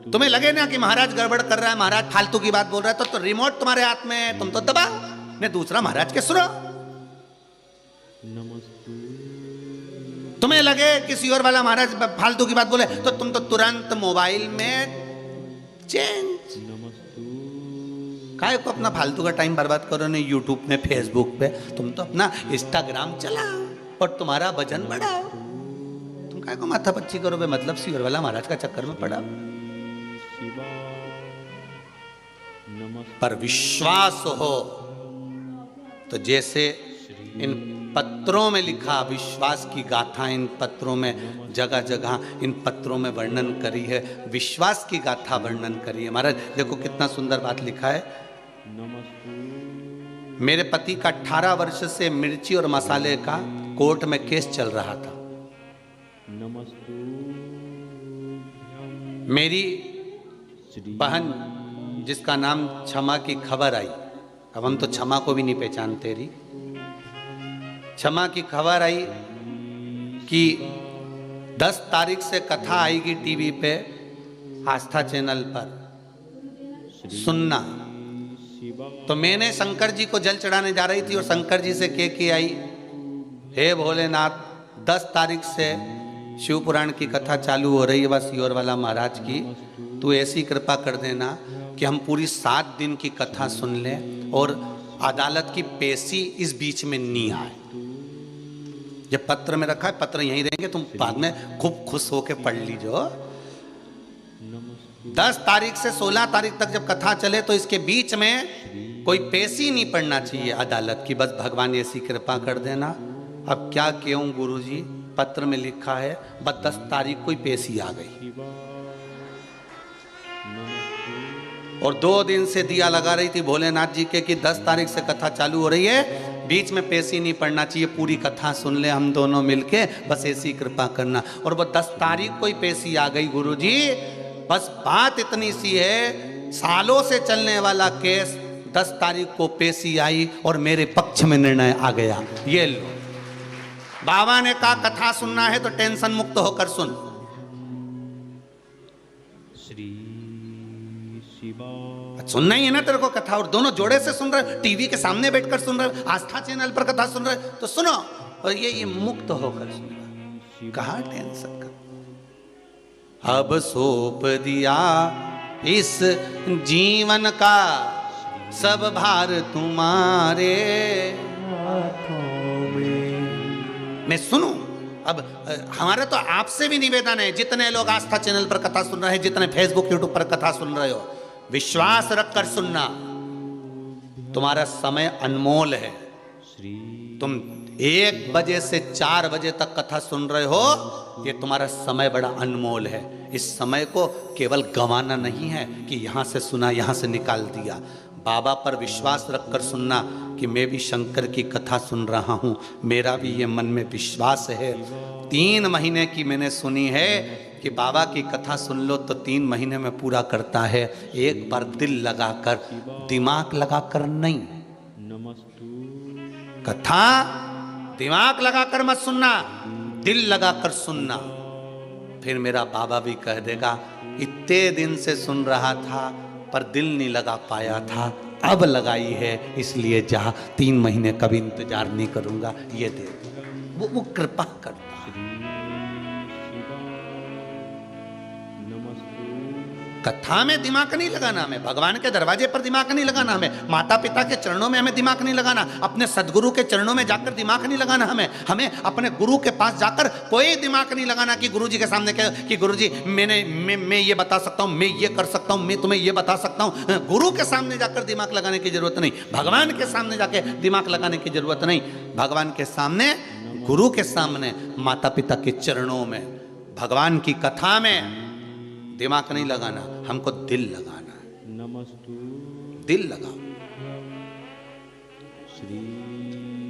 तुम्हें लगे ना कि महाराज गड़बड़ कर रहा है, महाराज फालतू की बात बोल रहा है, तो रिमोट तुम्हारे हाथ में है, तुम तो दबाओ, ने दूसरा महाराज के सुनो। तुम्हें लगे किसी और वाला महाराज फालतू की बात बोले तो तुम तो तुरंत मोबाइल में चेंज। काहे को अपना फालतू का टाइम बर्बाद करो नहीं यूट्यूब में, फेसबुक पे, तुम तो अपना इंस्टाग्राम चलाओ और तुम्हारा भजन बढ़ाओ। तुम काहे को माथा पच्ची करो बे, मतलब सी और वाला महाराज का चक्कर में पड़ा। पर विश्वास हो तो जैसे इन पत्रों में लिखा विश्वास की गाथा, इन पत्रों में जगह जगह इन पत्रों में वर्णन करी है, विश्वास की गाथा वर्णन करी है। महाराज देखो कितना सुंदर बात लिखा है। मेरे पति का 18 वर्ष से मिर्ची और मसाले का कोर्ट में केस चल रहा था। मेरी बहन जिसका नाम क्षमा की खबर आई, अब हम तो क्षमा को भी नहीं पहचानते रही, क्षमा की खबर आई कि 10 तारीख से कथा आएगी टीवी पे, आस्था चैनल पर सुनना। तो मैंने शंकर जी को जल चढ़ाने जा रही थी और शंकर जी से कह के आई, हे भोलेनाथ 10 तारीख से शिव पुराण की कथा चालू हो रही है, बस योर वाला महाराज की, तू ऐसी कृपा कर देना कि हम पूरी 7 दिन की कथा सुन लें और अदालत की पेशी इस बीच में नहीं आए। ये पत्र में रखा है, पत्र यहीं रहेंगे, तुम बाद में खूब खुश होके पढ़ लीजो। 10 तारीख से 16 तारीख तक जब कथा चले तो इसके बीच में कोई पेशी नहीं पड़ना चाहिए अदालत की, बस भगवान ऐसी कृपा कर देना। अब क्या कहूं गुरुजी, पत्र में लिखा है बस 10 तारीख को ही पेशी आ गई और 2 दिन से दिया लगा रही थी भोलेनाथ जी के कि 10 तारीख से कथा चालू हो रही है, बीच में पेशी नहीं पड़ना चाहिए, पूरी कथा सुन ले हम दोनों मिलके, बस ऐसी कृपा करना। और वो 10 तारीख को ही पेशी आ गई गुरुजी। बस बात इतनी सी है, सालों से चलने वाला केस 10 तारीख को पेशी आई और मेरे पक्ष में निर्णय आ गया। ये लो, बाबा ने कहा कथा सुनना है तो टेंशन मुक्त होकर सुन। सुनना ही है ना तेरे को कथा, और दोनों जोड़े से सुन रहे, टीवी के सामने बैठकर सुन रहे, आस्था चैनल पर कथा सुन रहे, तो सुनो। और ये मुक्त होकर सुन रहा, कहां टेंशन का। अब सौंप दिया इस जीवन का सब भार तुम्हारे हाथों में। मैं सुनूं। अब हमारे तो आपसे भी निवेदन है, जितने लोग आस्था चैनल पर कथा सुन रहे हैं, जितने फेसबुक यूट्यूब पर कथा सुन रहे हो, विश्वास रखकर सुनना। तुम्हारा समय अनमोल है। तुम 1 बजे से 4 बजे तक कथा सुन रहे हो, ये तुम्हारा समय बड़ा अनमोल है। इस समय को केवल गंवाना नहीं है कि यहां से सुना यहां से निकाल दिया। बाबा पर विश्वास रखकर सुनना कि मैं भी शंकर की कथा सुन रहा हूं, मेरा भी ये मन में विश्वास है। 3 महीने की मैंने सुनी है कि बाबा की कथा सुन लो तो 3 महीने में पूरा करता है। एक बार दिल लगाकर, दिमाग लगाकर नहीं। कथा दिमाग लगाकर मत सुनना, दिल लगाकर सुनना। फिर मेरा बाबा भी कह देगा, इतने दिन से सुन रहा था पर दिल नहीं लगा पाया था, अब लगाई है, इसलिए जा 3 महीने कभी इंतजार नहीं करूंगा, ये दे। वो कृपा करता। कथा में दिमाग नहीं लगाना हमें, भगवान के दरवाजे पर दिमाग नहीं लगाना हमें, माता पिता के चरणों में हमें दिमाग नहीं लगाना, अपने सदगुरु के चरणों में जाकर दिमाग नहीं लगाना हमें अपने गुरु के पास जाकर कोई दिमाग नहीं लगाना कि गुरुजी के सामने कि गुरुजी मैं ये बता सकता हूँ, मैं ये कर सकता हूँ, मैं तुम्हें ये बता सकता हूँ। गुरु के सामने जाकर दिमाग लगाने की जरूरत नहीं, भगवान के सामने जाके दिमाग लगाने की जरूरत नहीं। भगवान के सामने, गुरु के सामने, माता पिता के चरणों में, भगवान की कथा में दिमाग नहीं लगाना, हमको दिल लगाना है। दिल लगाओ।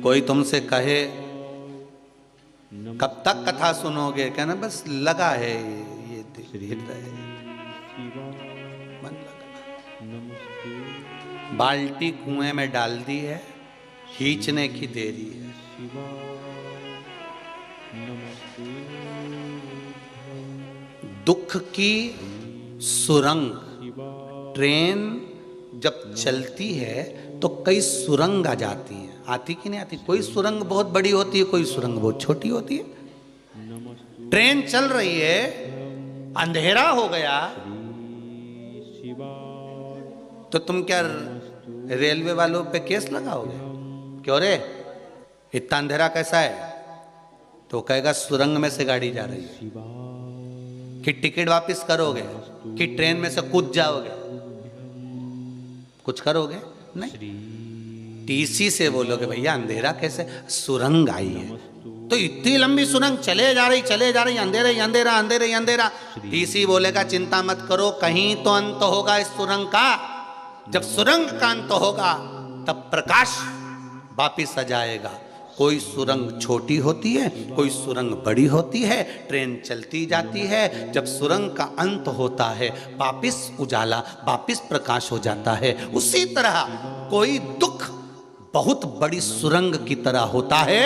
कोई तुमसे कहे कब तक कथा सुनोगे, कहना बस लगा है ये हृदय, मन लगा। बाल्टी कुएं में डाल दी है, खींचने की देरी है। दुख की सुरंग, ट्रेन जब चलती है तो कई सुरंग आ जाती हैं, आती कि नहीं आती? कोई सुरंग बहुत बड़ी होती है, कोई सुरंग बहुत छोटी होती है। ट्रेन चल रही है, अंधेरा हो गया तो तुम क्या रेलवे वालों पे केस लगाओगे? क्यों रे, इतना अंधेरा कैसा है? तो कहेगा सुरंग में से गाड़ी जा रही है। कि टिकट वापस करोगे कि ट्रेन में से कूद जाओगे? कुछ करोगे नहीं। टीसी से बोलोगे भैया अंधेरा कैसे, सुरंग आई है, तो इतनी लंबी सुरंग चले जा रही अंधेरे ही अंधेरा, अंधेरे ही अंधेरा। टीसी बोलेगा चिंता मत करो, कहीं तो अंत होगा इस सुरंग का। जब सुरंग का अंत होगा तब प्रकाश वापिस आ जाएगा। कोई सुरंग छोटी होती है, कोई सुरंग बड़ी होती है, ट्रेन चलती जाती है। जब सुरंग का अंत होता है वापिस उजाला, वापिस प्रकाश हो जाता है। उसी तरह कोई दुख बहुत बड़ी सुरंग की तरह होता है,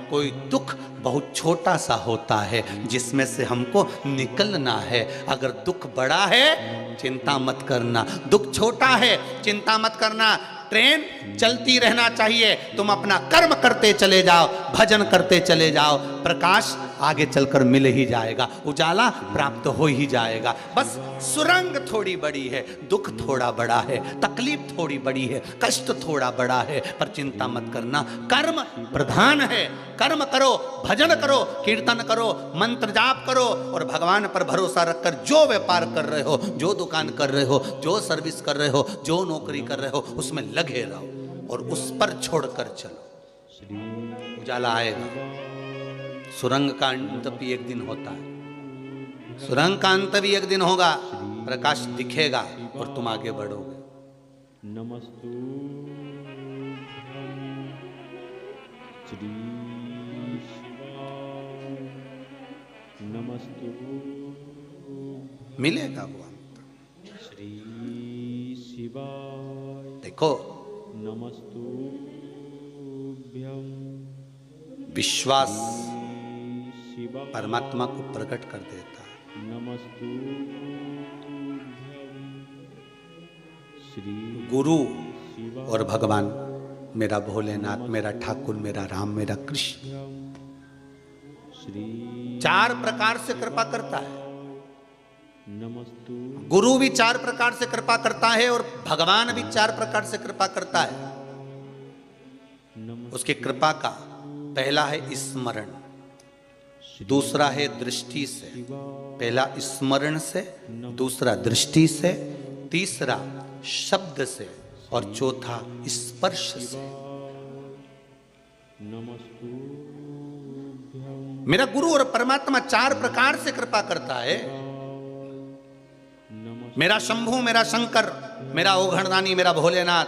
कोई दुख बहुत छोटा सा होता है जिसमें से हमको निकलना है। अगर दुख बड़ा है चिंता मत करना, दुख छोटा है चिंता मत करना। ट्रेन चलती रहना चाहिए, तुम अपना कर्म करते चले जाओ, भजन करते चले जाओ, प्रकाश आगे चलकर मिल ही जाएगा, उजाला प्राप्त हो ही जाएगा। बस सुरंग थोड़ी बड़ी है, दुख थोड़ा बड़ा है, तकलीफ थोड़ी बड़ी है, कष्ट थोड़ा बड़ा है, पर चिंता मत करना। कर्म प्रधान है, कर्म करो, भजन करो, कीर्तन करो, मंत्र जाप करो और भगवान पर भरोसा रखकर जो व्यापार कर रहे हो, जो दुकान कर रहे हो, जो सर्विस कर रहे हो, जो नौकरी कर रहे हो, उसमें लगे रहो और उस पर छोड़कर चलो, उजाला आएगा। सुरंग का अंत भी एक दिन होता है, सुरंग का अंत भी एक दिन होगा, प्रकाश दिखेगा और तुम आगे बढ़ोगे। नमस्तु श्री शिवाय, नमस्तु मिलेगा वो अंत। श्री शिवाय, देखो नमस्तुभ्यं विश्वास शिवाय, परमात्मा को प्रकट कर देता है। नमस्तुभ्यं श्री गुरु शिवाय, और भगवान, मेरा भोलेनाथ, मेरा ठाकुर, मेरा राम, मेरा कृष्ण, श्री चार प्रकार से कृपा करता है। नमस्तु गुरु भी चार प्रकार से कृपा करता है और भगवान भी चार प्रकार से कृपा करता है। उसकी कृपा का पहला है स्मरण, दूसरा है दृष्टि से, पहला स्मरण से, दूसरा दृष्टि से, तीसरा शब्द से और चौथा स्पर्श से। मेरा गुरु और परमात्मा चार प्रकार से कृपा करता है। मेरा शंभु, मेरा शंकर, मेरा ओघड़दानी, मेरा भोलेनाथ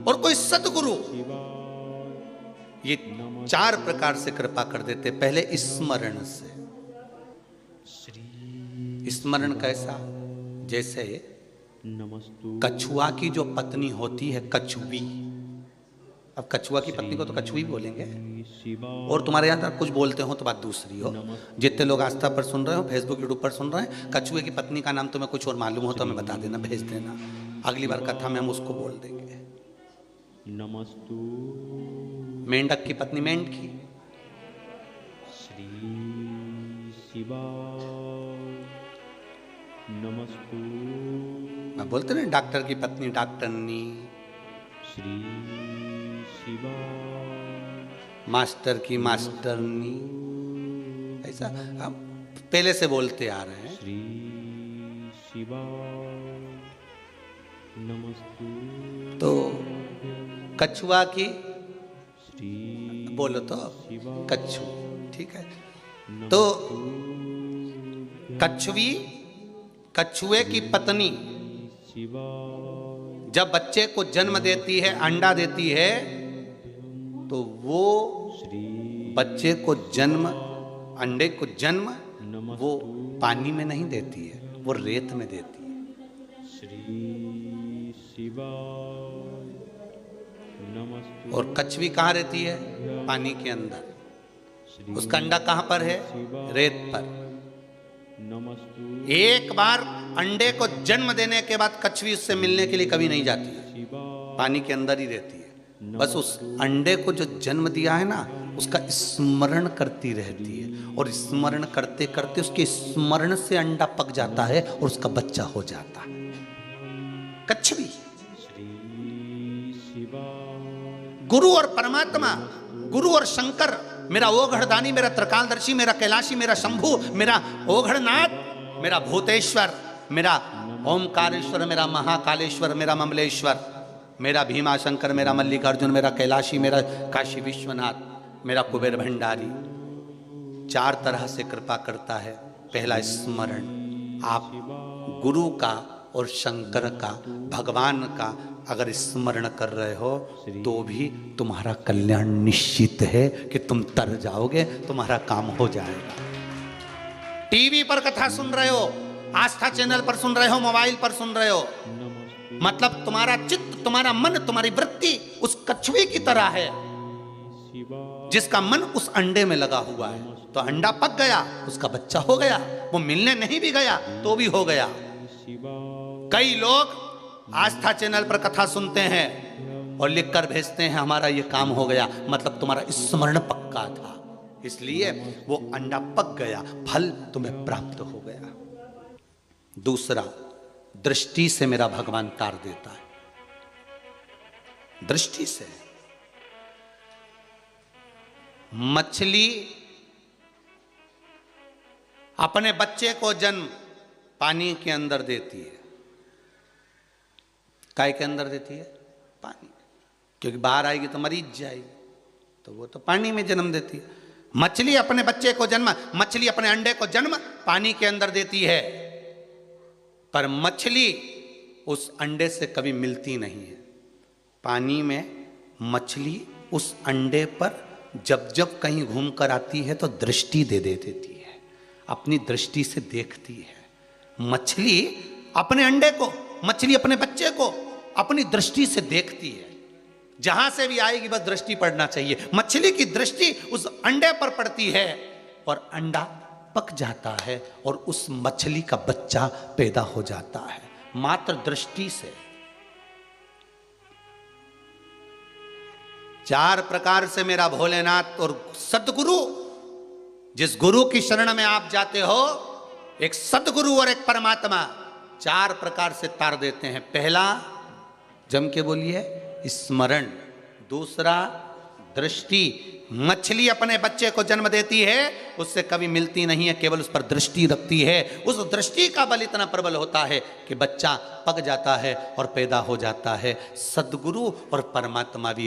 और कोई सतगुरु, ये चार प्रकार से कृपा कर देते। पहले स्मरण से। स्मरण कैसा? जैसे कछुआ की जो पत्नी होती है कछुवी, अब कछुआ की पत्नी को तो कछुई बोलेंगे, और तुम्हारे यहाँ कुछ बोलते हो तो बात दूसरी हो। जितने लोग आस्था पर सुन रहे हो, फेसबुक यूट्यूब पर सुन रहे हैं, कछुए की पत्नी का नाम तुम्हें कुछ और मालूम हो तो हमें बता देना, भेज देना, अगली बार कथा में हम उसको बोल देंगे। नमस्तु मेंढक की पत्नी मेंढकी, श्री शिवाय, नमस्तु मैं बोलते ना डॉक्टर की पत्नी डॉक्टरनी, श्री शिवाय, मास्टर की मास्टरनी, ऐसा हम पहले से बोलते आ रहे हैं। श्री शिवाय, नमस्तु तो कछुआ की श्री बोलो तो कच्छु, ठीक है। तो कछुवी, कछुए की पत्नी शिवाय, जब बच्चे को जन्म देती है, अंडा देती है, तो वो श्री बच्चे को जन्म, अंडे को जन्म वो पानी में नहीं देती है, वो रेत में देती है। श्री शिवाय, नमस्तु और कछुवी कहाँ रहती है? पानी के अंदर। श्री उसका अंडा कहाँ पर है? रेत पर। नमस्तु एक बार अंडे को जन्म देने के बाद कछुवी उससे मिलने के लिए कभी नहीं जाती है, शिवाय, पानी के अंदर ही रहती है। बस उस अंडे को जो जन्म दिया है ना, उसका स्मरण करती रहती है, और स्मरण करते करते उसके स्मरण से अंडा पक जाता है और उसका बच्चा हो जाता है। कछुवी। श्री शिवाय, गुरु और परमात्मा, गुरु और शंकर, मेरा ओघड़दानी, मेरा त्रिकालदर्शी, मेरा कैलाशी, मेरा शंभु, मेरा ओघड़नाथ, मेरा भूतेश्वर, मेरा ओमकारेश्वर, मेरा महाकालेश्वर, मेरा ममलेश्वर, मेरा भीमाशंकर, मेरा मल्लिकार्जुन, मेरा कैलाशी, मेरा काशी विश्वनाथ, मेरा कुबेर भंडारी 4 तरह से कृपा करता है। पहला स्मरण, आप गुरु का और शंकर का, भगवान का अगर स्मरण कर रहे हो तो भी तुम्हारा कल्याण निश्चित है कि तुम तर जाओगे, तुम्हारा काम हो जाएगा। टीवी पर कथा सुन रहे हो, आस्था चैनल पर सुन रहे हो, मोबाइल पर सुन रहे हो, मतलब तुम्हारा चित्त, तुम्हारा मन, तुम्हारी वृत्ति उस कछुए की तरह है जिसका मन उस अंडे में लगा हुआ है। तो अंडा पक गया, उसका बच्चा हो गया, वो मिलने नहीं भी गया तो भी हो गया। कई लोग आस्था चैनल पर कथा सुनते हैं और लिखकर भेजते हैं हमारा ये काम हो गया, मतलब तुम्हारा स्मरण पक्का था, इसलिए वो अंडा पक गया, फल तुम्हें प्राप्त हो गया। दूसरा, दृष्टि से मेरा भगवान तार देता है। दृष्टि से मछली अपने बच्चे को जन्म पानी के अंदर देती है। काय के अंदर देती है? पानी, क्योंकि बाहर आएगी तो मरीज जाएगी, तो वो तो पानी में जन्म देती है। मछली अपने बच्चे को जन्म, मछली अपने अंडे को जन्म पानी के अंदर देती है, पर मछली उस अंडे से कभी मिलती नहीं है। पानी में मछली उस अंडे पर जब जब कहीं घूम कर आती है तो दृष्टि दे देती है, अपनी दृष्टि से देखती है। मछली अपने अंडे को, मछली अपने बच्चे को अपनी दृष्टि से देखती है। जहां से भी आएगी बस दृष्टि पड़ना चाहिए। मछली की दृष्टि उस अंडे पर पड़ती है और अंडा पक जाता है और उस मछली का बच्चा पैदा हो जाता है, मात्र दृष्टि से। 4 प्रकार से मेरा भोलेनाथ और सद्गुरु, जिस गुरु की शरण में आप जाते हो, एक सद्गुरु और एक परमात्मा 4 प्रकार से तार देते हैं। पहला, जम के बोलिए, स्मरण। दूसरा, दृष्टि। मछली अपने बच्चे को जन्म देती है, उससे कभी मिलती नहीं है, केवल उस पर दृष्टि रखती है। उस दृष्टि का बल इतना प्रबल होता है कि बच्चा पक जाता है और पैदा हो जाता है। सद्गुरु और परमात्मा भी